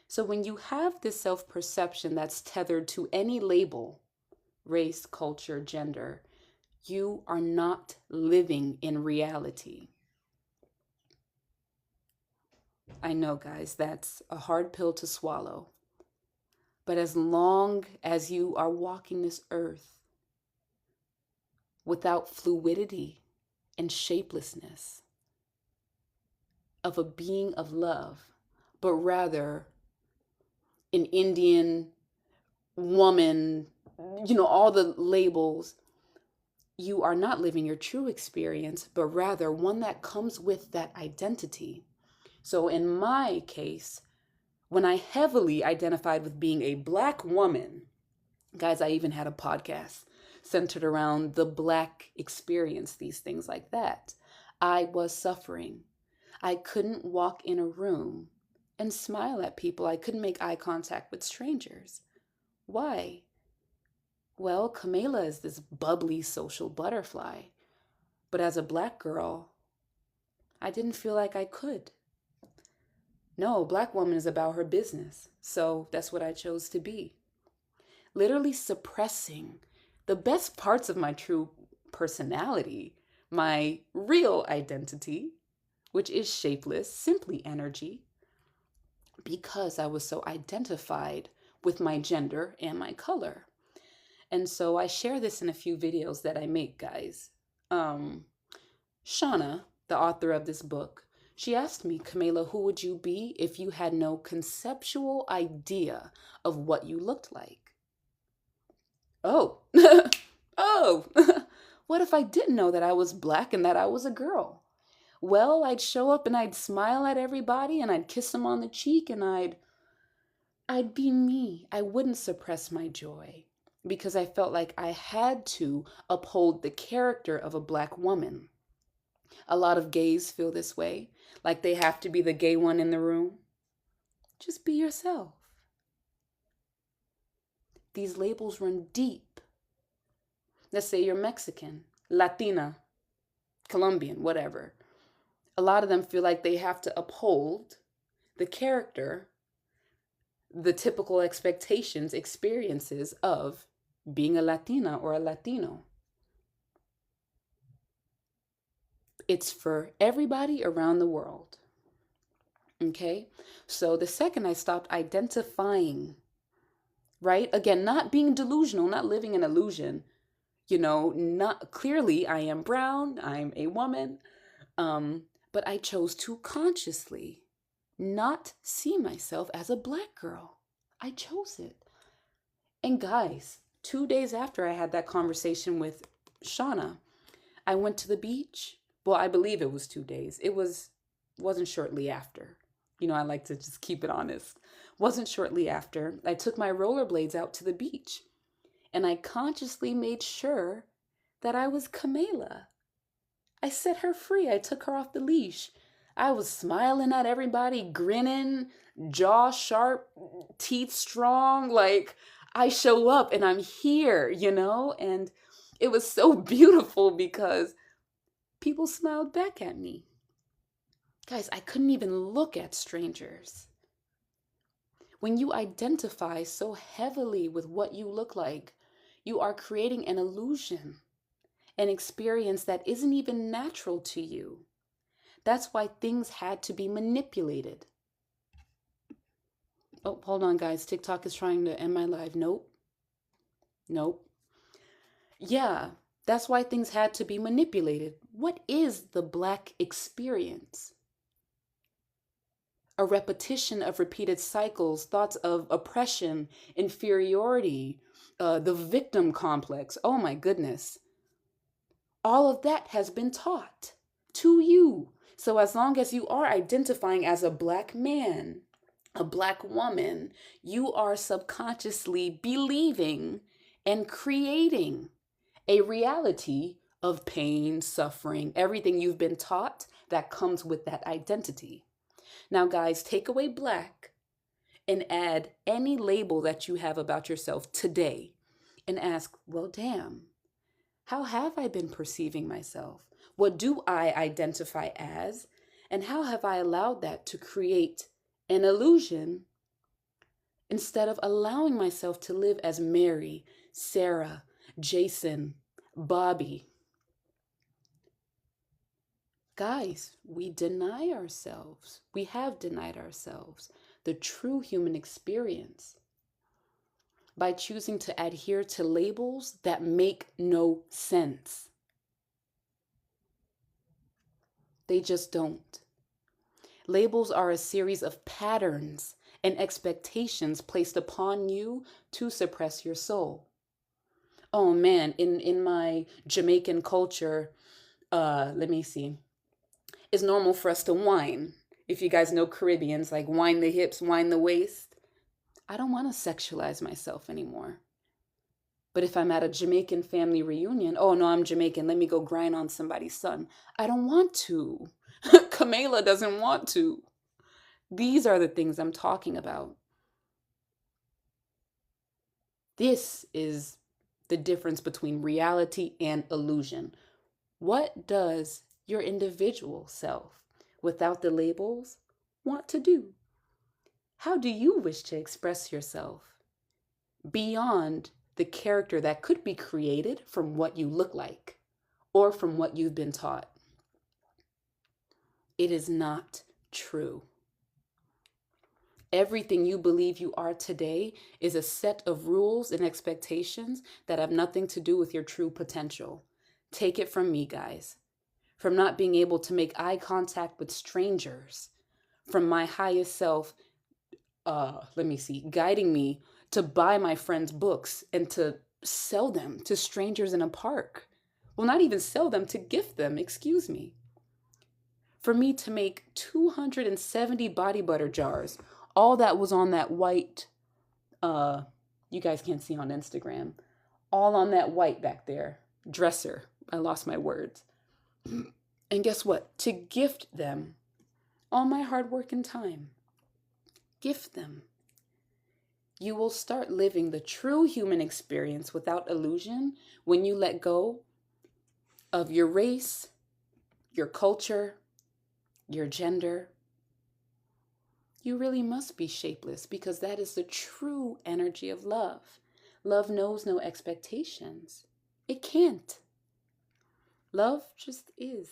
So when you have this self-perception that's tethered to any label, race, culture, gender, you are not living in reality. I know, guys, that's a hard pill to swallow. But as long as you are walking this earth without fluidity and shapelessness of a being of love, but rather an Indian woman, all the labels, you are not living your true experience, but rather one that comes with that identity. So in my case, when I heavily identified with being a Black woman, guys, I even had a podcast centered around the Black experience, these things like that. I was suffering. I couldn't walk in a room and smile at people. I couldn't make eye contact with strangers. Why? Well, Camila is this bubbly social butterfly. But as a Black girl, I didn't feel like I could. No, a Black woman is about her business. So that's what I chose to be. Literally suppressing the best parts of my true personality, my real identity, which is shapeless, simply energy, because I was so identified with my gender and my color. And so I share this in a few videos that I make, guys. Shanna, the author of this book, she asked me, Camila, who would you be if you had no conceptual idea of what you looked like? Oh, oh, what if I didn't know that I was Black and that I was a girl? Well, I'd show up and I'd smile at everybody and I'd kiss them on the cheek and I'd be me. I wouldn't suppress my joy because I felt like I had to uphold the character of a Black woman. A lot of gays feel this way, like they have to be the gay one in the room. Just be yourself. These labels run deep. Let's say you're Mexican, Latina, Colombian, whatever. A lot of them feel like they have to uphold the character, the typical expectations, experiences of being a Latina or a Latino. It's for everybody around the world. Okay? So the second I stopped identifying, right? Again, not being delusional, not living an illusion. Not clearly I am brown, I'm a woman. But I chose to consciously not see myself as a Black girl. I chose it. And guys, 2 days after I had that conversation with Shauna, I went to the beach. Well, I believe it was 2 days. Wasn't shortly after. I like to just keep it honest. Wasn't shortly after. I took my rollerblades out to the beach. And I consciously made sure that I was Camila. I set her free. I took her off the leash. I was smiling at everybody, grinning, jaw sharp, teeth strong. Like, I show up and I'm here, And it was so beautiful because people smiled back at me. Guys, I couldn't even look at strangers. When you identify so heavily with what you look like, you are creating an illusion, an experience that isn't even natural to you. That's why things had to be manipulated. Oh, hold on, guys. TikTok is trying to end my live. Nope. Yeah, that's why things had to be manipulated. What is the Black experience? A repetition of repeated cycles, thoughts of oppression, inferiority, the victim complex. Oh my goodness. All of that has been taught to you. So as long as you are identifying as a Black man, a Black woman, you are subconsciously believing and creating a reality of pain, suffering, everything you've been taught that comes with that identity. Now, guys, take away black and add any label that you have about yourself today and ask, well, damn, how have I been perceiving myself? What do I identify as? And how have I allowed that to create an illusion instead of allowing myself to live as Mary, Sarah, Jason, Bobby? Guys, we deny ourselves. We have denied ourselves the true human experience by choosing to adhere to labels that make no sense. They just don't. Labels are a series of patterns and expectations placed upon you to suppress your soul. Oh man, in my Jamaican culture, let me see. It's normal for us to whine. If you guys know Caribbeans, like whine the hips, whine the waist. I don't want to sexualize myself anymore. But if I'm at a Jamaican family reunion, oh no, I'm Jamaican, let me go grind on somebody's son. I don't want to. Kamela doesn't want to. These are the things I'm talking about. This is the difference between reality and illusion. What does your individual self, without the labels, want to do? How do you wish to express yourself beyond the character that could be created from what you look like or from what you've been taught? It is not true. Everything you believe you are today is a set of rules and expectations that have nothing to do with your true potential. Take it from me, guys. From not being able to make eye contact with strangers, from my highest self, guiding me to buy my friends' books and to sell them to strangers in a park. Well, not even sell them, to gift them, excuse me. For me to make 270 body butter jars, all that was on that white, you guys can't see on Instagram, all on that white back there, dresser. I lost my words. And guess what? To gift them all my hard work and time. Gift them. You will start living the true human experience without illusion when you let go of your race, your culture, your gender. You really must be shapeless because that is the true energy of love. Love knows no expectations. It can't. Love just is.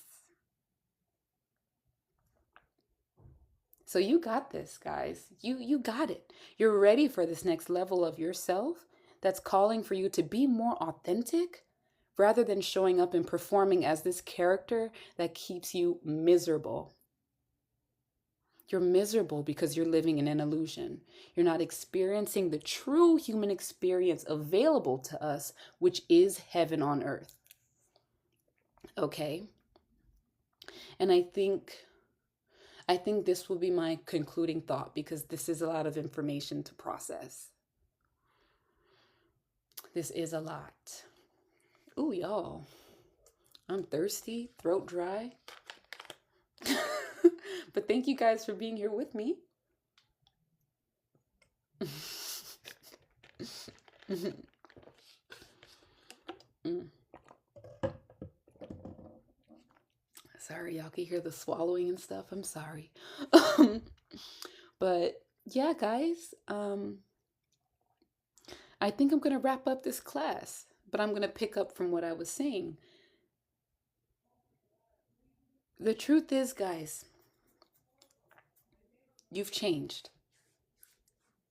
So you got this, guys. You got it. You're ready for this next level of yourself that's calling for you to be more authentic rather than showing up and performing as this character that keeps you miserable. You're miserable because you're living in an illusion. You're not experiencing the true human experience available to us, which is heaven on earth. Okay? And I think this will be my concluding thought because this is a lot of information to process. This is a lot. Ooh, y'all. I'm thirsty, throat dry. But thank you guys for being here with me. Sorry, y'all can hear the swallowing and stuff. I'm sorry. But yeah, guys, I think I'm going to wrap up this class, but I'm going to pick up from what I was saying. The truth is, guys, you've changed.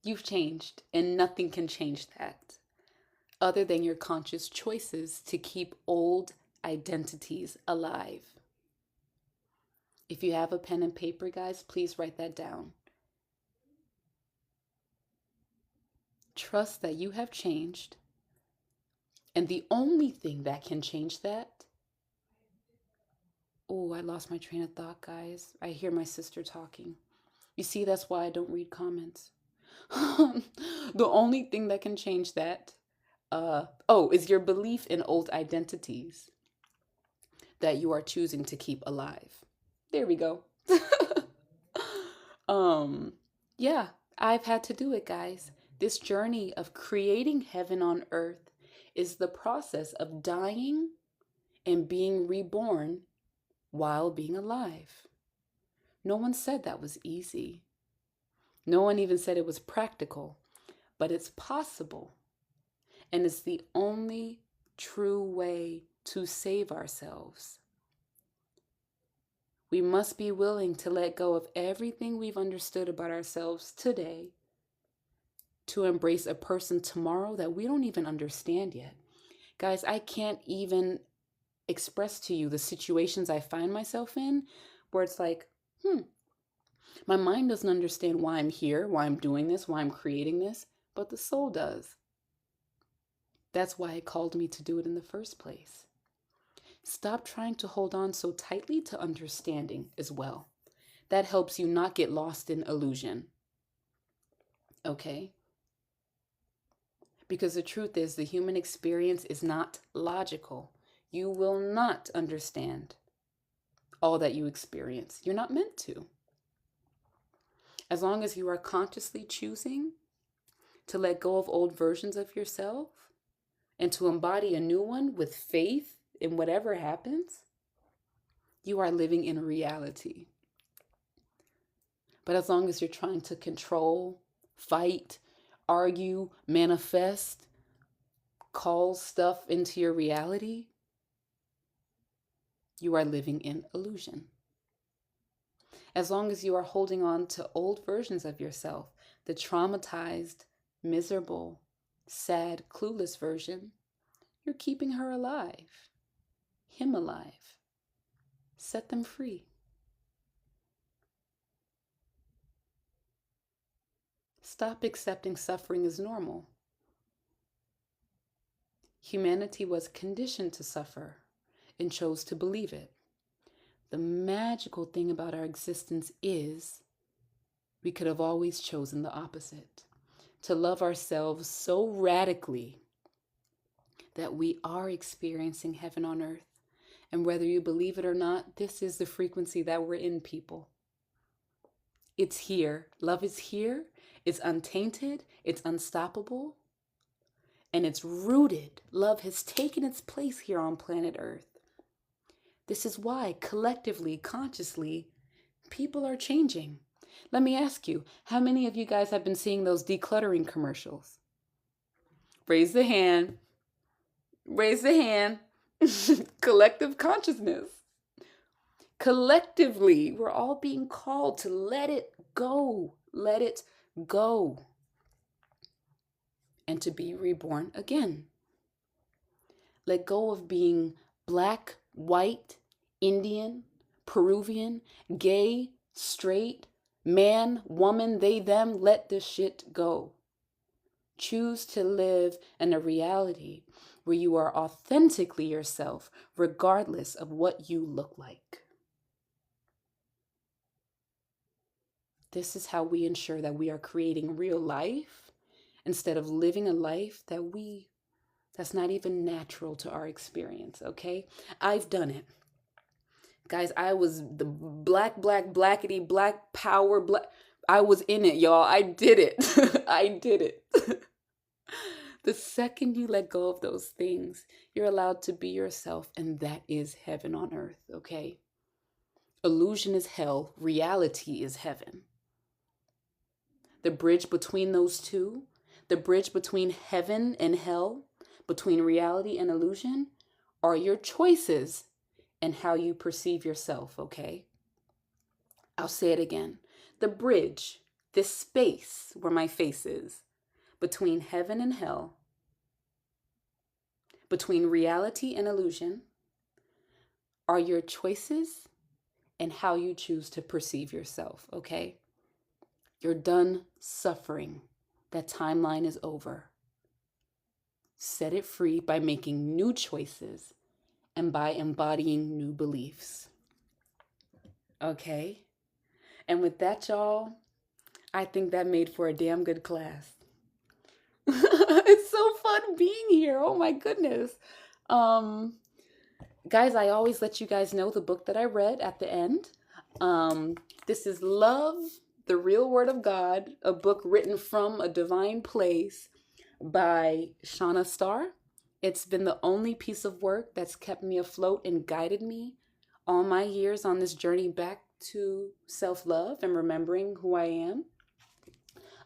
You've changed, and nothing can change that other than your conscious choices to keep old identities alive. If you have a pen and paper, guys, please write that down. Trust that you have changed, and the only thing that can change that. Oh, I lost my train of thought, guys. I hear my sister talking. You see, that's why I don't read comments. The only thing that can change that, is your belief in old identities. that you are choosing to keep alive. There we go. um, yeah, I've had to do it, guys. This journey of creating heaven on earth is the process of dying and being reborn while being alive. No one said that was easy. No one even said it was practical, but it's possible. And it's the only true way to save ourselves. We must be willing to let go of everything we've understood about ourselves today to embrace a person tomorrow that we don't even understand yet. Guys, I can't even express to you the situations I find myself in where it's like, my mind doesn't understand why I'm here, why I'm doing this, why I'm creating this, but the soul does. That's why it called me to do it in the first place. Stop trying to hold on so tightly to understanding as well. That helps you not get lost in illusion. Okay? Because the truth is, the human experience is not logical. You will not understand all that you experience. You're not meant to. As long as you are consciously choosing to let go of old versions of yourself and to embody a new one with faith in whatever happens, you are living in reality. But as long as you're trying to control, fight, argue, manifest, call stuff into your reality, you are living in illusion. As long as you are holding on to old versions of yourself, the traumatized, miserable, sad, clueless version, you're keeping her alive, him alive. Set them free. Stop accepting suffering as normal. Humanity was conditioned to suffer and chose to believe it. The magical thing about our existence is we could have always chosen the opposite. To love ourselves so radically that we are experiencing heaven on earth. And whether you believe it or not, this is the frequency that we're in, people. It's here. Love is here. It's untainted. It's unstoppable. And it's rooted. Love has taken its place here on planet Earth. This is why, collectively, consciously, people are changing. Let me ask you, how many of you guys have been seeing those decluttering commercials? Raise the hand. Raise the hand. Collective consciousness. Collectively, we're all being called to let it go. Let it go. And to be reborn again. Let go of being black, white, Indian, Peruvian, gay, straight, man, woman, they, them. Let this shit go. Choose to live in a reality where you are authentically yourself, regardless of what you look like. This is how we ensure that we are creating real life instead of living a life that's not even natural to our experience, okay? I've done it. Guys, I was the blackity, black power, black. I was in it, y'all. I did it. I did it. The second you let go of those things, you're allowed to be yourself, and that is heaven on earth, okay? Illusion is hell. Reality is heaven. The bridge between those two, the bridge between heaven and hell, between reality and illusion, are your choices and how you perceive yourself, okay? I'll say it again. The bridge, this space where my face is, between heaven and hell, between reality and illusion, are your choices and how you choose to perceive yourself, okay? You're done suffering. That timeline is over. Set it free by making new choices and by embodying new beliefs. Okay? And with that, y'all, I think that made for a damn good class. It's so fun being here. Oh my goodness. Guys, I always let you guys know the book that I read at the end. Um, this is Love, the Real Word of God, a book written from a divine place by Shanna Star. It's been the only piece of work that's kept me afloat and guided me all my years on this journey back to self love and remembering who I am.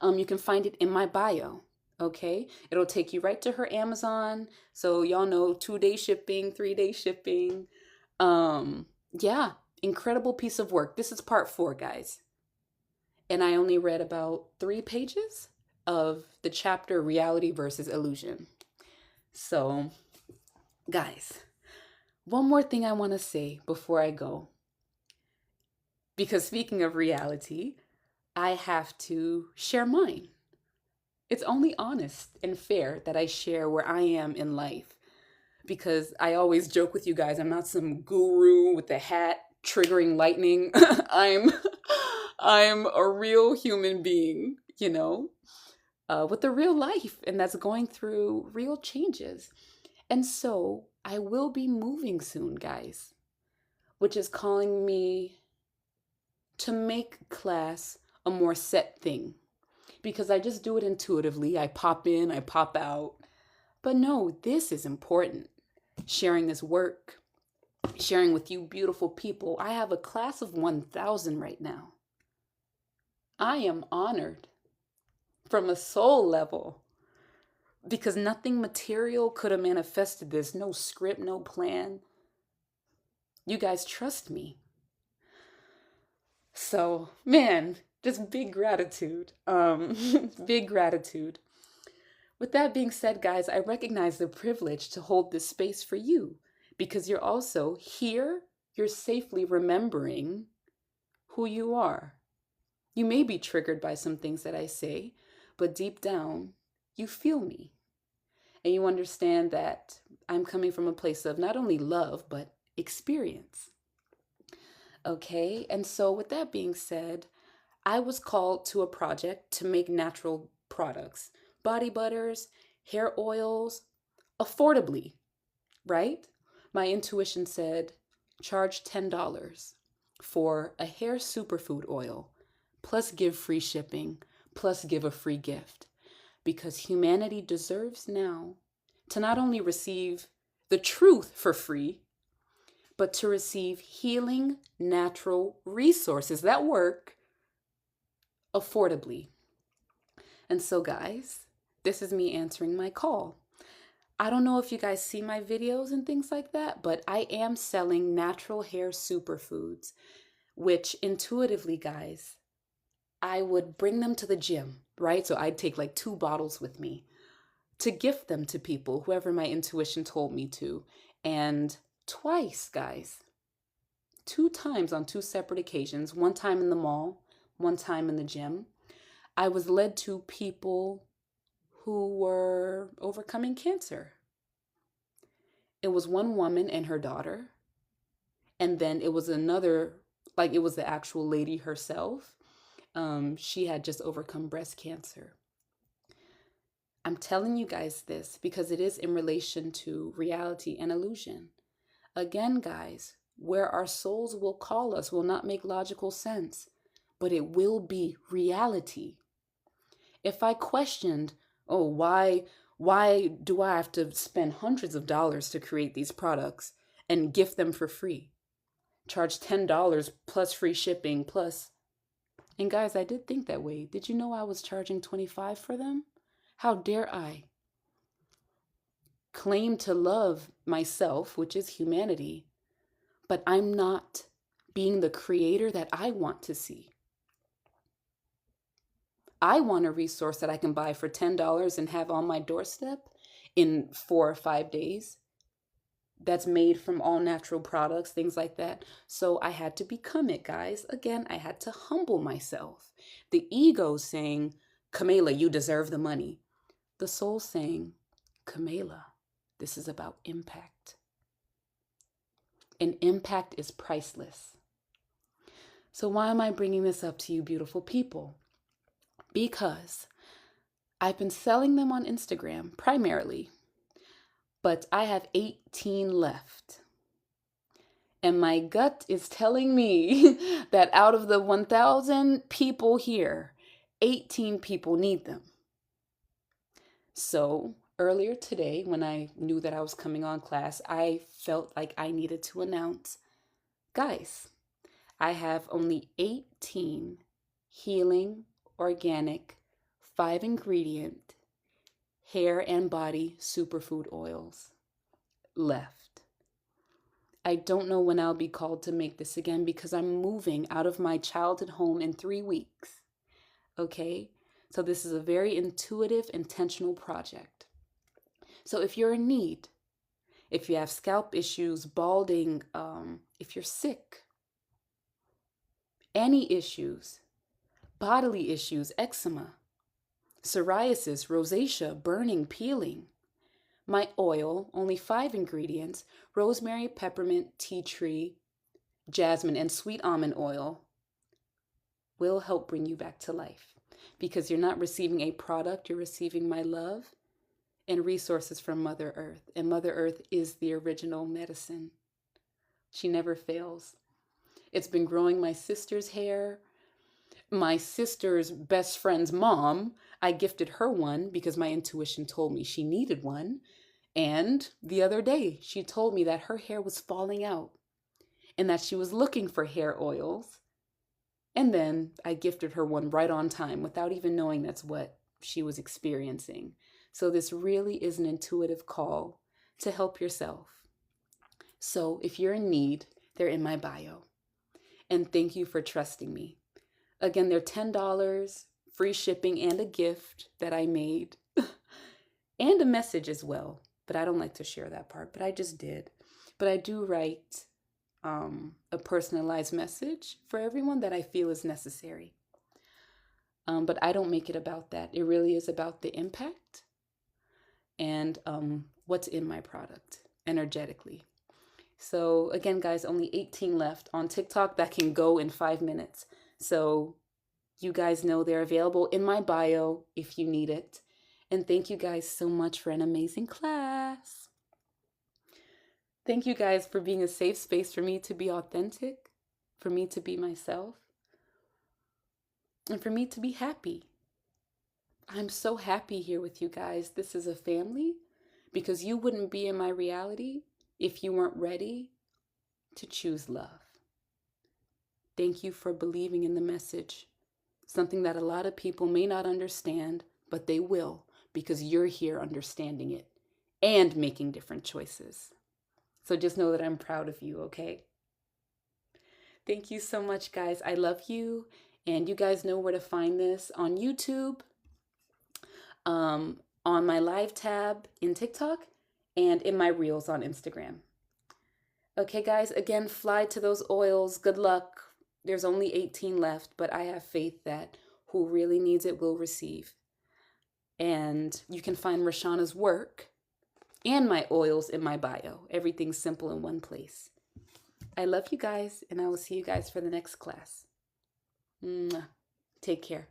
You can find it in my bio. Okay, it'll take you right to her Amazon. So y'all know 2 day shipping, 3 day shipping. Um, yeah, incredible piece of work. This is part 4, guys. And I only read about 3 pages of the chapter Reality versus Illusion. So, guys, one more thing I want to say before I go. Because speaking of reality, I have to share mine. It's only honest and fair that I share where I am in life. Because I always joke with you guys, I'm not some guru with a hat triggering lightning. I'm I'm a real human being, with a real life, and that's going through real changes. And so I will be moving soon, guys, which is calling me to make class a more set thing because I just do it intuitively. I pop in, I pop out. But no, this is important. Sharing this work, sharing with you beautiful people. I have a class of 1,000 right now. I am honored from a soul level because nothing material could have manifested this. No script, no plan. You guys trust me. So, man, just big gratitude. Big gratitude. With that being said, guys, I recognize the privilege to hold this space for you because you're also here, you're safely remembering who you are. You may be triggered by some things that I say, but deep down, you feel me. And you understand that I'm coming from a place of not only love, but experience. Okay, and so with that being said, I was called to a project to make natural products, body butters, hair oils, affordably, right? My intuition said charge $10 for a hair superfood oil, plus give free shipping, plus give a free gift. Because humanity deserves now to not only receive the truth for free, but to receive healing natural resources that work affordably. And so, guys, this is me answering my call. I don't know if you guys see my videos and things like that, but I am selling natural hair superfoods, which intuitively, guys, I would bring them to the gym, right? So I'd take like 2 bottles with me to gift them to people, whoever my intuition told me to. And twice, guys, 2 times on 2 separate occasions, one time in the mall, one time in the gym, I was led to people who were overcoming cancer. It was one woman and her daughter, and then it was another, like it was the actual lady herself. She had just overcome breast cancer. I'm telling you guys this because it is in relation to reality and illusion. Again, guys, where our souls will call us will not make logical sense, but it will be reality. If I questioned, oh, why do I have to spend hundreds of dollars to create these products and gift them for free? Charge $10 plus free shipping plus. And guys, I did think that way. Did you know I was charging $25 for them? How dare I claim to love myself, which is humanity, but I'm not being the creator that I want to see. I want a resource that I can buy for $10 and have on my doorstep in 4 or 5 days that's made from all natural products, things like that. So I had to become it, guys. Again, I had to humble myself. The ego saying, Kamela, you deserve the money. The soul saying, Kamela, this is about impact. And impact is priceless. So why am I bringing this up to you, beautiful people? Because I've been selling them on Instagram primarily, but I have 18 left. And my gut is telling me that out of the 1,000 people here, 18 people need them. So earlier today, when I knew that I was coming on class, I felt like I needed to announce, guys, I have only 18 healing, organic, 5 ingredient hair and body superfood oils left. I don't know when I'll be called to make this again because I'm moving out of my childhood home in 3 weeks. Okay? So this is a very intuitive, intentional project. So if you're in need, if you have scalp issues, balding, if you're sick, any issues, bodily issues, eczema, psoriasis, rosacea, burning, peeling, my oil, only 5 ingredients, rosemary, peppermint, tea tree, jasmine, and sweet almond oil, will help bring you back to life. Because you're not receiving a product, you're receiving my love and resources from Mother Earth. And Mother Earth is the original medicine. She never fails. It's been growing my sister's hair. My sister's best friend's mom, I gifted her one because my intuition told me she needed one. And the other day, she told me that her hair was falling out and that she was looking for hair oils. And then I gifted her one right on time without even knowing that's what she was experiencing. So this really is an intuitive call to help yourself. So if you're in need, they're in my bio. And thank you for trusting me. Again, they're $10, free shipping, and a gift that I made. And a message as well. But I don't like to share that part, but I just did. But I do write a personalized message for everyone that I feel is necessary. But I don't make it about that. It really is about the impact and what's in my product energetically. So again, guys, only 18 left on TikTok. That can go in 5 minutes. So you guys know they're available in my bio if you need it. And thank you guys so much for an amazing class. Thank you guys for being a safe space for me to be authentic, for me to be myself, and for me to be happy. I'm so happy here with you guys. This is a family because you wouldn't be in my reality if you weren't ready to choose love. Thank you for believing in the message, something that a lot of people may not understand, but they will because you're here understanding it and making different choices. So just know that I'm proud of you, okay? Thank you so much, guys. I love you. And you guys know where to find this on YouTube, on my live tab in TikTok, and in my reels on Instagram. Okay, guys, again, fly to those oils. Good luck. There's only 18 left, but I have faith that who really needs it will receive. And you can find Roshanna's work and my oils in my bio. Everything's simple in one place. I love you guys, and I will see you guys for the next class. Mwah. Take care.